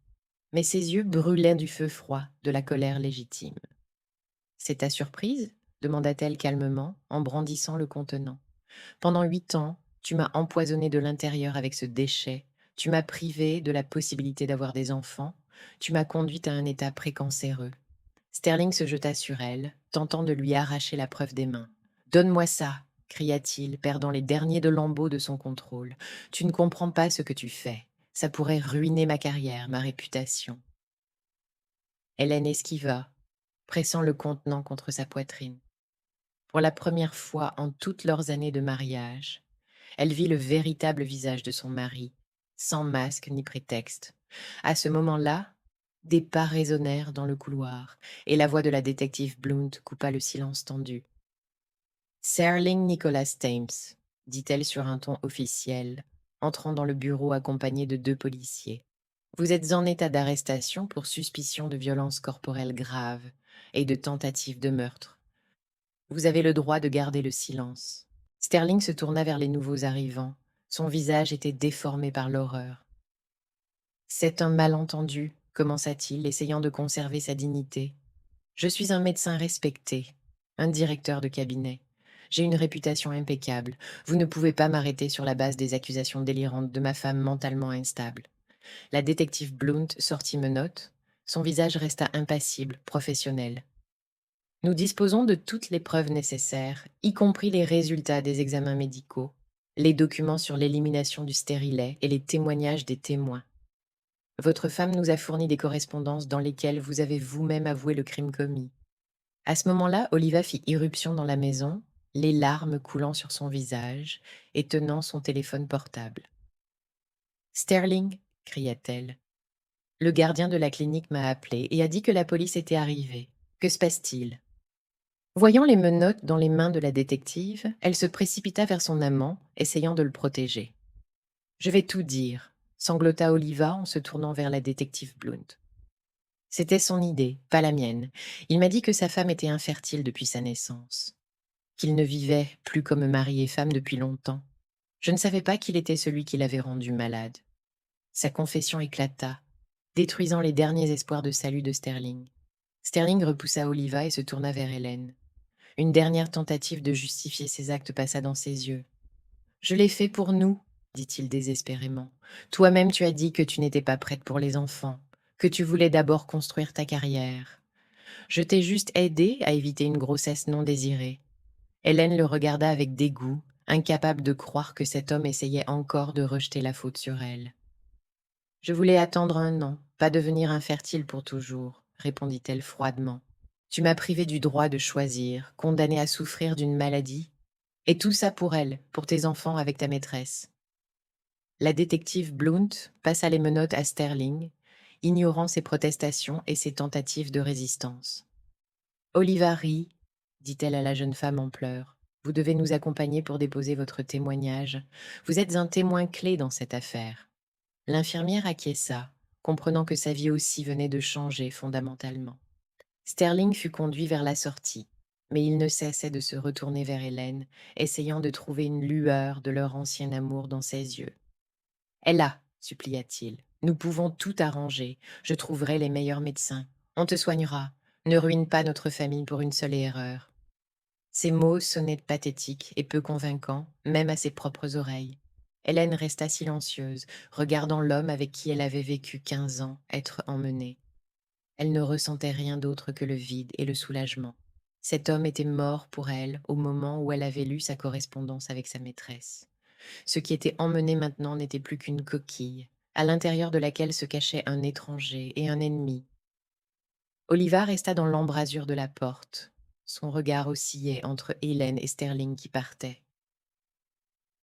Speaker 1: mais ses yeux brûlaient du feu froid, de la colère légitime. C'est ta surprise? Demanda-t-elle calmement, en brandissant le contenant. Pendant 8 ans, tu m'as empoisonné de l'intérieur avec ce déchet, tu m'as privé de la possibilité d'avoir des enfants, tu m'as conduite à un état précancéreux. Sterling se jeta sur elle, tentant de lui arracher la preuve des mains. Donne-moi ça, cria-t-il, perdant les derniers de lambeaux de son contrôle. Tu ne comprends pas ce que tu fais. Ça pourrait ruiner ma carrière, ma réputation. Hélène esquiva, pressant le contenant contre sa poitrine. Pour la première fois en toutes leurs années de mariage, elle vit le véritable visage de son mari, sans masque ni prétexte. À ce moment-là, des pas résonnèrent dans le couloir, et la voix de la détective Blount coupa le silence tendu. Serling Nicholas Thames, dit-elle sur un ton officiel, entrant dans le bureau accompagnée de 2 policiers. Vous êtes en état d'arrestation pour suspicion de violence corporelle grave et de tentative de meurtre. Vous avez le droit de garder le silence. Sterling se tourna vers les nouveaux arrivants. Son visage était déformé par l'horreur. C'est un malentendu, commença-t-il, essayant de conserver sa dignité. Je suis un médecin respecté, un directeur de cabinet. J'ai une réputation impeccable. Vous ne pouvez pas m'arrêter sur la base des accusations délirantes de ma femme mentalement instable. La détective Blount sortit menottes. Son visage resta impassible, professionnel. Nous disposons de toutes les preuves nécessaires, y compris les résultats des examens médicaux, les documents sur l'élimination du stérilet et les témoignages des témoins. Votre femme nous a fourni des correspondances dans lesquelles vous avez vous-même avoué le crime commis. À ce moment-là, Oliva fit irruption dans la maison, les larmes coulant sur son visage et tenant son téléphone portable. Sterling, cria-t-elle. Le gardien de la clinique m'a appelé et a dit que la police était arrivée. Que se passe-t-il? Voyant les menottes dans les mains de la détective, elle se précipita vers son amant, essayant de le protéger. Je vais tout dire, sanglota Oliva en se tournant vers la détective Blount. C'était son idée, pas la mienne. Il m'a dit que sa femme était infertile depuis sa naissance, qu'il ne vivait plus comme mari et femme depuis longtemps. Je ne savais pas qu'il était celui qui l'avait rendu malade. Sa confession éclata, détruisant les derniers espoirs de salut de Sterling. Sterling repoussa Oliva et se tourna vers Hélène. Une dernière tentative de justifier ses actes passa dans ses yeux. « Je l'ai fait pour nous, » dit-il désespérément. « Toi-même tu as dit que tu n'étais pas prête pour les enfants, que tu voulais d'abord construire ta carrière. Je t'ai juste aidé à éviter une grossesse non désirée. » Hélène le regarda avec dégoût, incapable de croire que cet homme essayait encore de rejeter la faute sur elle. « Je voulais attendre 1 an, pas devenir infertile pour toujours, » répondit-elle froidement. « Tu m'as privé du droit de choisir, condamné à souffrir d'une maladie. Et tout ça pour elle, pour tes enfants avec ta maîtresse. » La détective Blount passa les menottes à Sterling, ignorant ses protestations et ses tentatives de résistance. « Oliva rit, » dit-elle à la jeune femme en pleurs. « Vous devez nous accompagner pour déposer votre témoignage. Vous êtes un témoin clé dans cette affaire. » L'infirmière acquiesça, comprenant que sa vie aussi venait de changer fondamentalement. Sterling fut conduit vers la sortie, mais il ne cessait de se retourner vers Hélène, essayant de trouver une lueur de leur ancien amour dans ses yeux. « Ella, supplia-t-il, nous pouvons tout arranger. Je trouverai les meilleurs médecins. On te soignera. Ne ruine pas notre famille pour une seule erreur. » Ces mots sonnaient pathétiques et peu convaincants, même à ses propres oreilles. Hélène resta silencieuse, regardant l'homme avec qui elle avait vécu 15 ans être emmenée. Elle ne ressentait rien d'autre que le vide et le soulagement. Cet homme était mort pour elle au moment où elle avait lu sa correspondance avec sa maîtresse. Ce qui était emmené maintenant n'était plus qu'une coquille, à l'intérieur de laquelle se cachaient un étranger et un ennemi. Oliva resta dans l'embrasure de la porte. Son regard oscillait entre Hélène et Sterling qui partaient.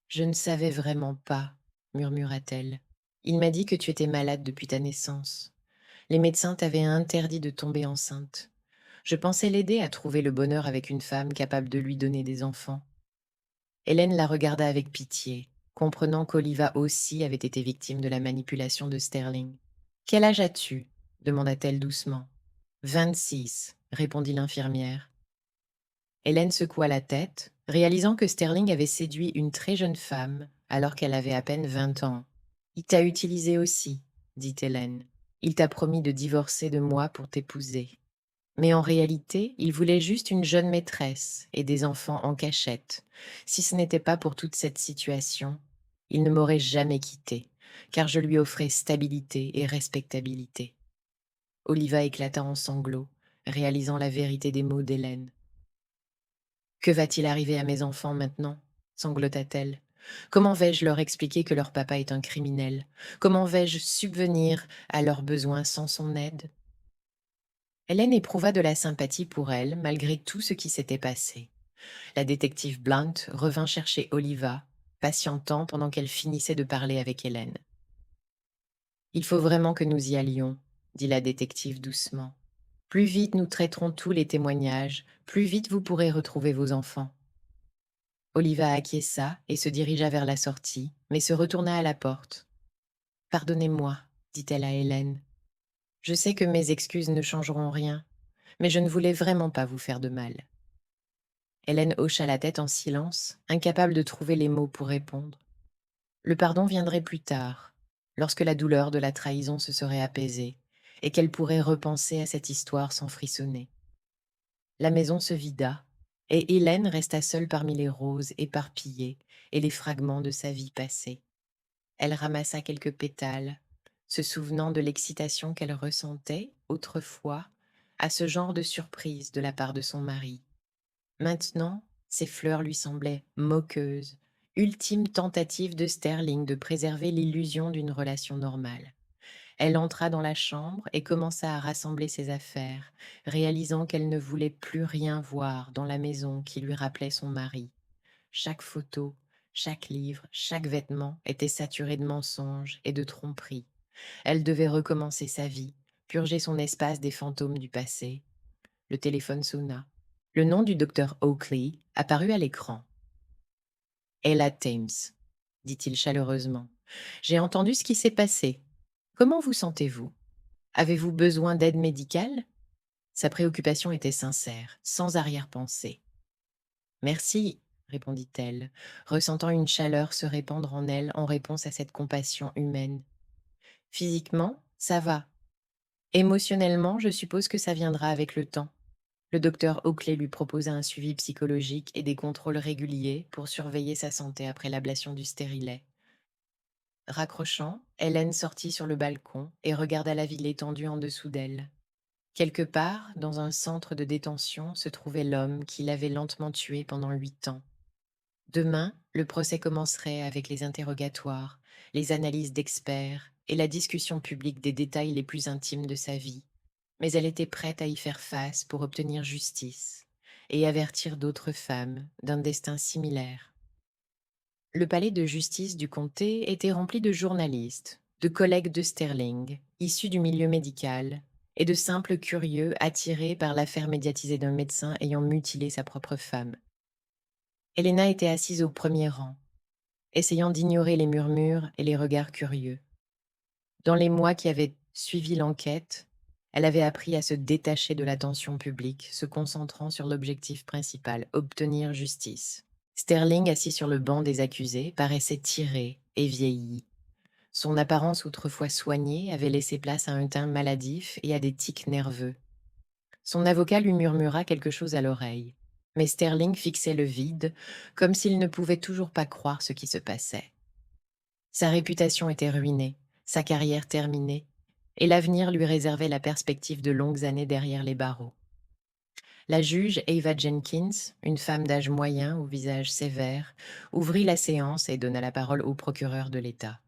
Speaker 1: Je ne savais vraiment pas, murmura-t-elle. Il m'a dit que tu étais malade depuis ta naissance. Les médecins t'avaient interdit de tomber enceinte. Je pensais l'aider à trouver le bonheur avec une femme capable de lui donner des enfants. Hélène la regarda avec pitié, comprenant qu'Oliva aussi avait été victime de la manipulation de Sterling. Quel âge as-tu demanda-t-elle doucement. 26, répondit l'infirmière. Hélène secoua la tête, réalisant que Sterling avait séduit une très jeune femme alors qu'elle avait à peine 20 ans. Il t'a utilisé aussi, dit Hélène. Il t'a promis de divorcer de moi pour t'épouser. Mais en réalité, il voulait juste une jeune maîtresse et des enfants en cachette. Si ce n'était pas pour toute cette situation, il ne m'aurait jamais quittée, car je lui offrais stabilité et respectabilité. Oliva éclata en sanglots, réalisant la vérité des mots d'Hélène. Que va-t-il arriver à mes enfants maintenant sanglota-t-elle. Comment vais-je leur expliquer que leur papa est un criminel? Comment vais-je subvenir à leurs besoins sans son aide? Hélène éprouva de la sympathie pour elle, malgré tout ce qui s'était passé. La détective Blunt revint chercher Oliva, patientant pendant qu'elle finissait de parler avec Hélène. Il faut vraiment que nous y allions, dit la détective doucement. Plus vite nous traiterons tous les témoignages, plus vite vous pourrez retrouver vos enfants. Oliva acquiesça et se dirigea vers la sortie, mais se retourna à la porte. Pardonnez-moi, dit-elle à Hélène. Je sais que mes excuses ne changeront rien, mais je ne voulais vraiment pas vous faire de mal. Hélène hocha la tête en silence, incapable de trouver les mots pour répondre. Le pardon viendrait plus tard, lorsque la douleur de la trahison se serait apaisée, et qu'elle pourrait repenser à cette histoire sans frissonner. La maison se vida, et Hélène resta seule parmi les roses éparpillées et les fragments de sa vie passée. Elle ramassa quelques pétales, se souvenant de l'excitation qu'elle ressentait, autrefois, à ce genre de surprise de la part de son mari. Maintenant, ces fleurs lui semblaient moqueuses, ultime tentative de Sterling de préserver l'illusion d'une relation normale. Elle entra dans la chambre et commença à rassembler ses affaires, réalisant qu'elle ne voulait plus rien voir dans la maison qui lui rappelait son mari. Chaque photo, chaque livre, chaque vêtement était saturé de mensonges et de tromperies. Elle devait recommencer sa vie, purger son espace des fantômes du passé. Le téléphone sonna. Le nom du docteur Oakley apparut à l'écran. Ella Thames, dit-il chaleureusement. J'ai entendu ce qui s'est passé. Comment vous sentez-vous? Avez-vous besoin d'aide médicale? Sa préoccupation était sincère, sans arrière-pensée. Merci, répondit-elle, ressentant une chaleur se répandre en elle en réponse à cette compassion humaine. Physiquement, ça va. Émotionnellement, je suppose que ça viendra avec le temps. Le docteur Oakley lui proposa un suivi psychologique et des contrôles réguliers pour surveiller sa santé après l'ablation du stérilet. Raccrochant, Hélène sortit sur le balcon et regarda la ville étendue en dessous d'elle. Quelque part, dans un centre de détention, se trouvait l'homme qui l'avait lentement tué pendant 8 ans. Demain, le procès commencerait avec les interrogatoires, les analyses d'experts et la discussion publique des détails les plus intimes de sa vie. Mais elle était prête à y faire face pour obtenir justice et avertir d'autres femmes d'un destin similaire. Le palais de justice du comté était rempli de journalistes, de collègues de Sterling, issus du milieu médical, et de simples curieux attirés par l'affaire médiatisée d'un médecin ayant mutilé sa propre femme. Helena était assise au premier rang, essayant d'ignorer les murmures et les regards curieux. Dans les mois qui avaient suivi l'enquête, elle avait appris à se détacher de l'attention publique, se concentrant sur l'objectif principal, obtenir justice. Sterling, assis sur le banc des accusés, paraissait tiré et vieilli. Son apparence autrefois soignée avait laissé place à un teint maladif et à des tics nerveux. Son avocat lui murmura quelque chose à l'oreille. Mais Sterling fixait le vide, comme s'il ne pouvait toujours pas croire ce qui se passait. Sa réputation était ruinée, sa carrière terminée, et l'avenir lui réservait la perspective de longues années derrière les barreaux. La juge Ava Jenkins, une femme d'âge moyen au visage sévère, ouvrit la séance et donna la parole au procureur de l'État.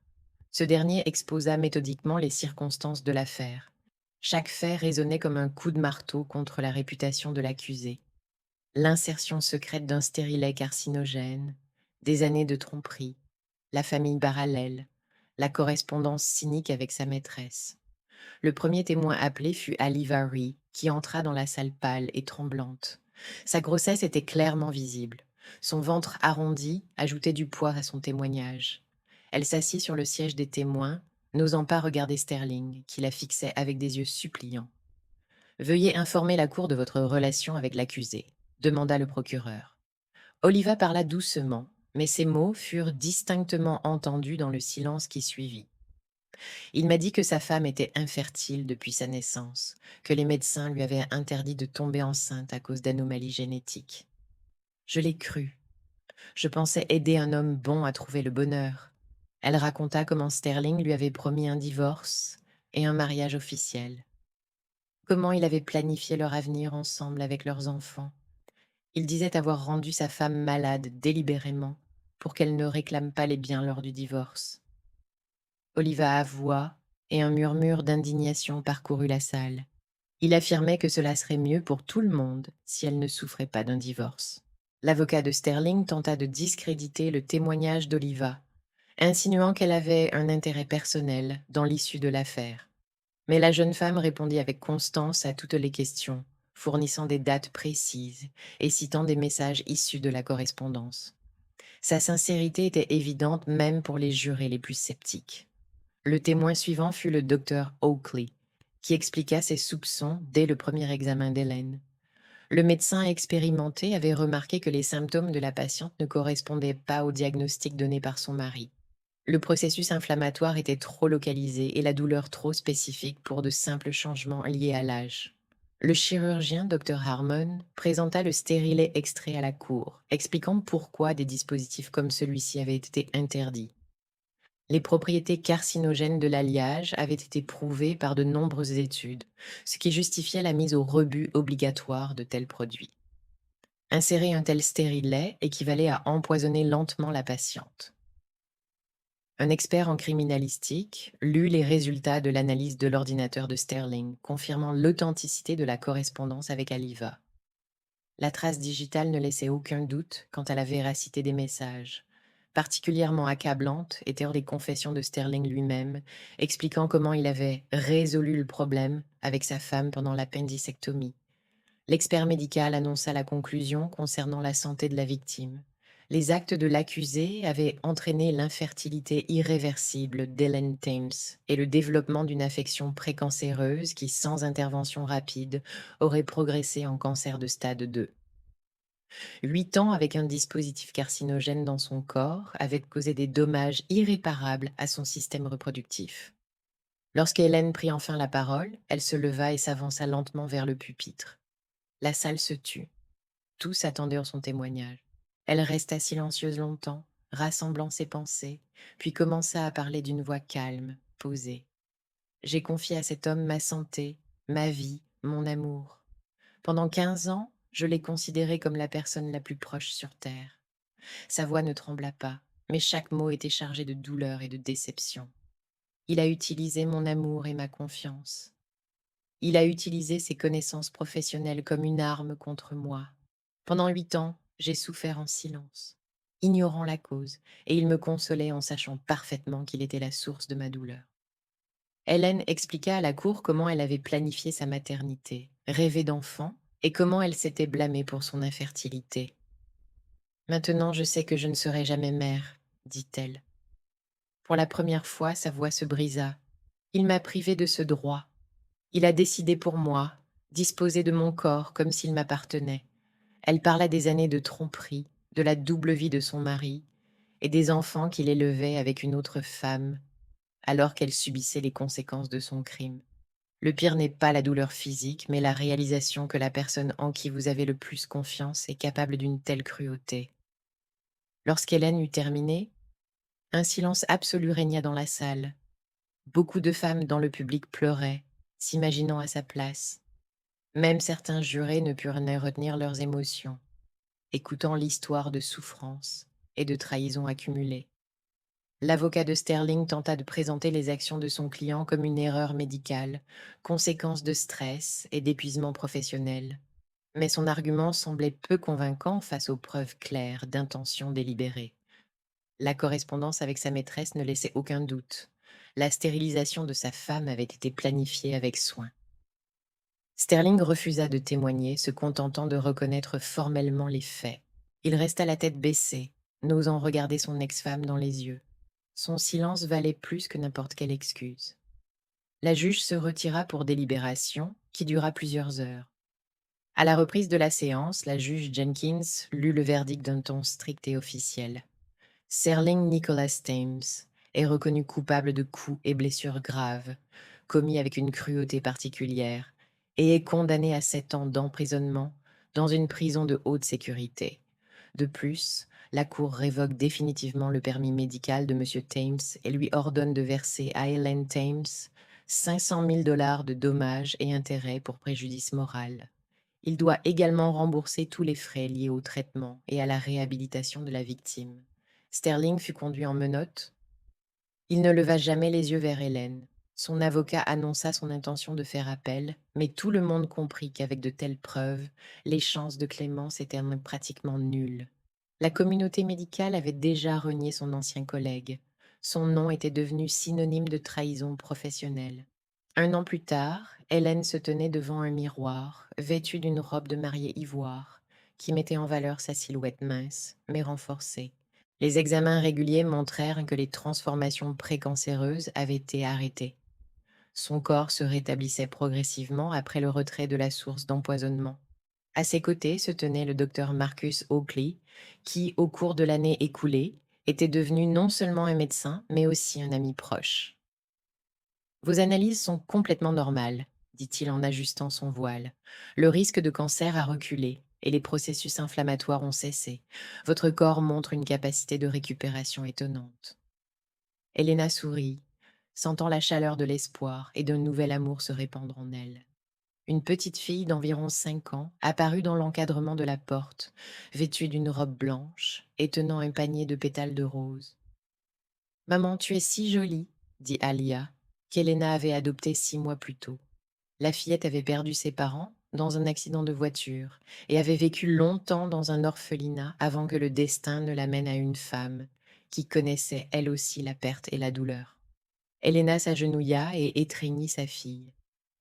Speaker 1: Ce dernier exposa méthodiquement les circonstances de l'affaire. Chaque fait résonnait comme un coup de marteau contre la réputation de l'accusé. L'insertion secrète d'un stérilet carcinogène, des années de tromperie, la famille parallèle, la correspondance cynique avec sa maîtresse. Le premier témoin appelé fut Ali Varry, qui entra dans la salle pâle et tremblante. Sa grossesse était clairement visible. Son ventre arrondi ajoutait du poids à son témoignage. Elle s'assit sur le siège des témoins, n'osant pas regarder Sterling, qui la fixait avec des yeux suppliants. Veuillez informer la cour de votre relation avec l'accusé, demanda le procureur. Oliva parla doucement, mais ses mots furent distinctement entendus dans le silence qui suivit. Il m'a dit que sa femme était infertile depuis sa naissance, que les médecins lui avaient interdit de tomber enceinte à cause d'anomalies génétiques. Je l'ai cru. Je pensais aider un homme bon à trouver le bonheur. Elle raconta comment Sterling lui avait promis un divorce et un mariage officiel. Comment il avait planifié leur avenir ensemble avec leurs enfants. Il disait avoir rendu sa femme malade délibérément pour qu'elle ne réclame pas les biens lors du divorce. Oliva avoua, et un murmure d'indignation parcourut la salle. Il affirmait que cela serait mieux pour tout le monde si elle ne souffrait pas d'un divorce. L'avocat de Sterling tenta de discréditer le témoignage d'Oliva, insinuant qu'elle avait un intérêt personnel dans l'issue de l'affaire. Mais la jeune femme répondit avec constance à toutes les questions, fournissant des dates précises et citant des messages issus de la correspondance. Sa sincérité était évidente même pour les jurés les plus sceptiques. Le témoin suivant fut le docteur Oakley, qui expliqua ses soupçons dès le premier examen d'Hélène. Le médecin expérimenté avait remarqué que les symptômes de la patiente ne correspondaient pas au diagnostic donné par son mari. Le processus inflammatoire était trop localisé et la douleur trop spécifique pour de simples changements liés à l'âge. Le chirurgien Dr Harmon présenta le stérilet extrait à la cour, expliquant pourquoi des dispositifs comme celui-ci avaient été interdits. Les propriétés carcinogènes de l'alliage avaient été prouvées par de nombreuses études, ce qui justifiait la mise au rebut obligatoire de tels produits. Insérer un tel stérilet équivalait à empoisonner lentement la patiente. Un expert en criminalistique lut les résultats de l'analyse de l'ordinateur de Sterling, confirmant l'authenticité de la correspondance avec Aliva. La trace digitale ne laissait aucun doute quant à la véracité des messages. Particulièrement accablantes étaient les confessions de Sterling lui-même, expliquant comment il avait résolu le problème avec sa femme pendant l'appendicectomie. L'expert médical annonça la conclusion concernant la santé de la victime. Les actes de l'accusé avaient entraîné l'infertilité irréversible d'Helen Thames et le développement d'une affection précancéreuse qui, sans intervention rapide, aurait progressé en cancer de stade 2. 8 ans avec un dispositif carcinogène dans son corps avaient causé des dommages irréparables à son système reproductif. Lorsqu'Hélène prit enfin la parole, elle se leva et s'avança lentement vers le pupitre. La salle se tut. Tous attendirent son témoignage. Elle resta silencieuse longtemps, rassemblant ses pensées, puis commença à parler d'une voix calme, posée. J'ai confié à cet homme ma santé, ma vie, mon amour. Pendant 15 ans, je l'ai considéré comme la personne la plus proche sur Terre. Sa voix ne trembla pas, mais chaque mot était chargé de douleur et de déception. Il a utilisé mon amour et ma confiance. Il a utilisé ses connaissances professionnelles comme une arme contre moi. Pendant 8 ans, j'ai souffert en silence, ignorant la cause, et il me consolait en sachant parfaitement qu'il était la source de ma douleur. Hélène expliqua à la cour comment elle avait planifié sa maternité, rêvé d'enfant, et comment elle s'était blâmée pour son infertilité. Maintenant, je sais que je ne serai jamais mère, dit-elle. Pour la première fois, sa voix se brisa. Il m'a privée de ce droit. Il a décidé pour moi, disposé de mon corps comme s'il m'appartenait. Elle parla des années de tromperie, de la double vie de son mari, et des enfants qu'il élevait avec une autre femme, alors qu'elle subissait les conséquences de son crime. Le pire n'est pas la douleur physique, mais la réalisation que la personne en qui vous avez le plus confiance est capable d'une telle cruauté. Lorsqu'Hélène eut terminé, un silence absolu régna dans la salle. Beaucoup de femmes dans le public pleuraient, s'imaginant à sa place. Même certains jurés ne purent retenir leurs émotions, écoutant l'histoire de souffrance et de trahison accumulée. L'avocat de Sterling tenta de présenter les actions de son client comme une erreur médicale, conséquence de stress et d'épuisement professionnel. Mais son argument semblait peu convaincant face aux preuves claires d'intention délibérée. La correspondance avec sa maîtresse ne laissait aucun doute. La stérilisation de sa femme avait été planifiée avec soin. Sterling refusa de témoigner, se contentant de reconnaître formellement les faits. Il resta la tête baissée, n'osant regarder son ex-femme dans les yeux. Son silence valait plus que n'importe quelle excuse. La juge se retira pour délibération, qui dura plusieurs heures. À la reprise de la séance, la juge Jenkins lut le verdict d'un ton strict et officiel. Serling Nicholas Thames est reconnu coupable de coups et blessures graves, commis avec une cruauté particulière, et est condamné à 7 ans d'emprisonnement dans une prison de haute sécurité. De plus, la Cour révoque définitivement le permis médical de M. Thames et lui ordonne de verser à Helen Thames 500 000 dollars de dommages et intérêts pour préjudice moral. Il doit également rembourser tous les frais liés au traitement et à la réhabilitation de la victime. Sterling fut conduit en menottes. Il ne leva jamais les yeux vers Hélène. Son avocat annonça son intention de faire appel, mais tout le monde comprit qu'avec de telles preuves, les chances de clémence étaient pratiquement nulles. La communauté médicale avait déjà renié son ancien collègue. Son nom était devenu synonyme de trahison professionnelle. 1 an plus tard, Hélène se tenait devant un miroir, vêtue d'une robe de mariée ivoire, qui mettait en valeur sa silhouette mince, mais renforcée. Les examens réguliers montrèrent que les transformations précancéreuses avaient été arrêtées. Son corps se rétablissait progressivement après le retrait de la source d'empoisonnement. À ses côtés se tenait le docteur Marcus Oakley, qui, au cours de l'année écoulée, était devenu non seulement un médecin, mais aussi un ami proche. Vos analyses sont complètement normales, dit-il en ajustant son voile. Le risque de cancer a reculé et les processus inflammatoires ont cessé. Votre corps montre une capacité de récupération étonnante. Helena sourit, sentant la chaleur de l'espoir et d'un nouvel amour se répandre en elle. Une petite fille d'environ 5 ans apparut dans l'encadrement de la porte, vêtue d'une robe blanche et tenant un panier de pétales de rose. « Maman, tu es si jolie, » dit Alia, qu'Helena avait adoptée 6 mois plus tôt. La fillette avait perdu ses parents dans un accident de voiture et avait vécu longtemps dans un orphelinat avant que le destin ne l'amène à une femme qui connaissait elle aussi la perte et la douleur. Helena s'agenouilla et étreignit sa fille,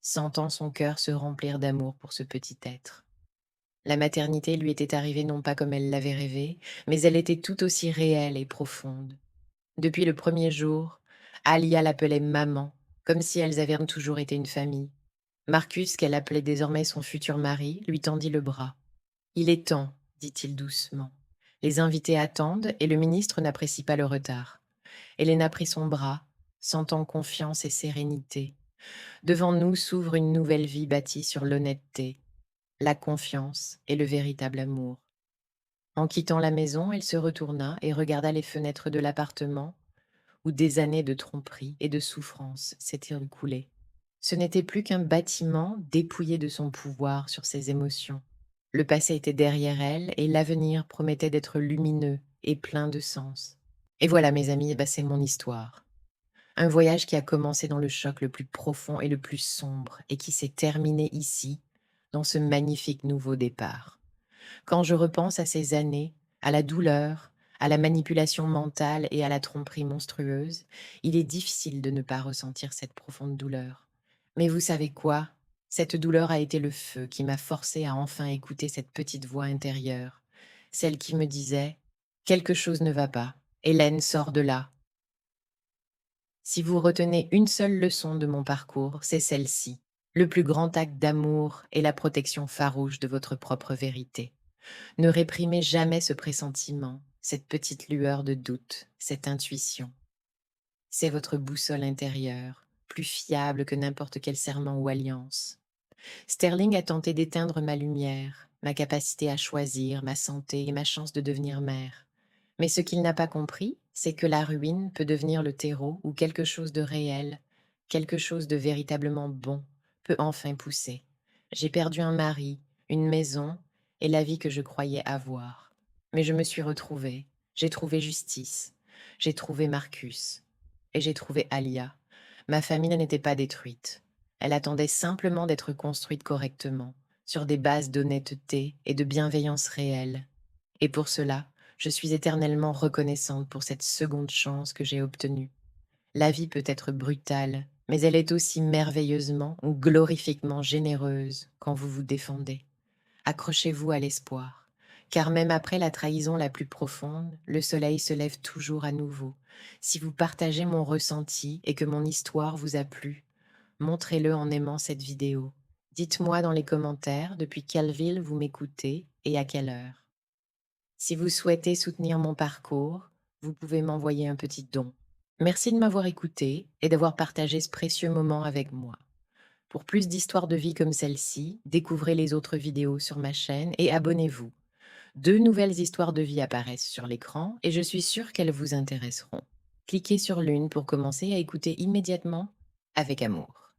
Speaker 1: sentant son cœur se remplir d'amour pour ce petit être. La maternité lui était arrivée non pas comme elle l'avait rêvé, mais elle était tout aussi réelle et profonde. Depuis le premier jour, Alia l'appelait maman, comme si elles avaient toujours été une famille. Marcus, qu'elle appelait désormais son futur mari, lui tendit le bras. « Il est temps, » dit-il doucement. Les invités attendent et le ministre n'apprécie pas le retard. Helena prit son bras, sentant confiance et sérénité. Devant nous s'ouvre une nouvelle vie bâtie sur l'honnêteté, la confiance et le véritable amour. En quittant la maison, elle se retourna et regarda les fenêtres de l'appartement où des années de tromperie et de souffrance s'étaient écoulées. Ce n'était plus qu'un bâtiment dépouillé de son pouvoir sur ses émotions. Le passé était derrière elle et l'avenir promettait d'être lumineux et plein de sens. Et voilà, mes amis, c'est mon histoire. Un voyage qui a commencé dans le choc le plus profond et le plus sombre et qui s'est terminé ici, dans ce magnifique nouveau départ. Quand je repense à ces années, à la douleur, à la manipulation mentale et à la tromperie monstrueuse, il est difficile de ne pas ressentir cette profonde douleur. Mais vous savez quoi? Cette douleur a été le feu qui m'a forcé à enfin écouter cette petite voix intérieure, celle qui me disait « Quelque chose ne va pas. Hélène, sors de là. » Si vous retenez une seule leçon de mon parcours, c'est celle-ci. Le plus grand acte d'amour est la protection farouche de votre propre vérité. Ne réprimez jamais ce pressentiment, cette petite lueur de doute, cette intuition. C'est votre boussole intérieure, plus fiable que n'importe quel serment ou alliance. Sterling a tenté d'éteindre ma lumière, ma capacité à choisir, ma santé et ma chance de devenir mère. Mais ce qu'il n'a pas compris, c'est que la ruine peut devenir le terreau où quelque chose de réel, quelque chose de véritablement bon, peut enfin pousser. J'ai perdu un mari, une maison et la vie que je croyais avoir. Mais je me suis retrouvée, j'ai trouvé justice, j'ai trouvé Marcus et j'ai trouvé Alia. Ma famille n'était pas détruite. Elle attendait simplement d'être construite correctement, sur des bases d'honnêteté et de bienveillance réelle. Et pour cela, je suis éternellement reconnaissante pour cette seconde chance que j'ai obtenue. La vie peut être brutale, mais elle est aussi merveilleusement ou glorifiquement généreuse quand vous vous défendez. Accrochez-vous à l'espoir, car même après la trahison la plus profonde, le soleil se lève toujours à nouveau. Si vous partagez mon ressenti et que mon histoire vous a plu, montrez-le en aimant cette vidéo. Dites-moi dans les commentaires depuis quelle ville vous m'écoutez et à quelle heure. Si vous souhaitez soutenir mon parcours, vous pouvez m'envoyer un petit don. Merci de m'avoir écouté et d'avoir partagé ce précieux moment avec moi. Pour plus d'histoires de vie comme celle-ci, découvrez les autres vidéos sur ma chaîne et abonnez-vous. 2 nouvelles histoires de vie apparaissent sur l'écran et je suis sûre qu'elles vous intéresseront. Cliquez sur l'une pour commencer à écouter immédiatement avec amour.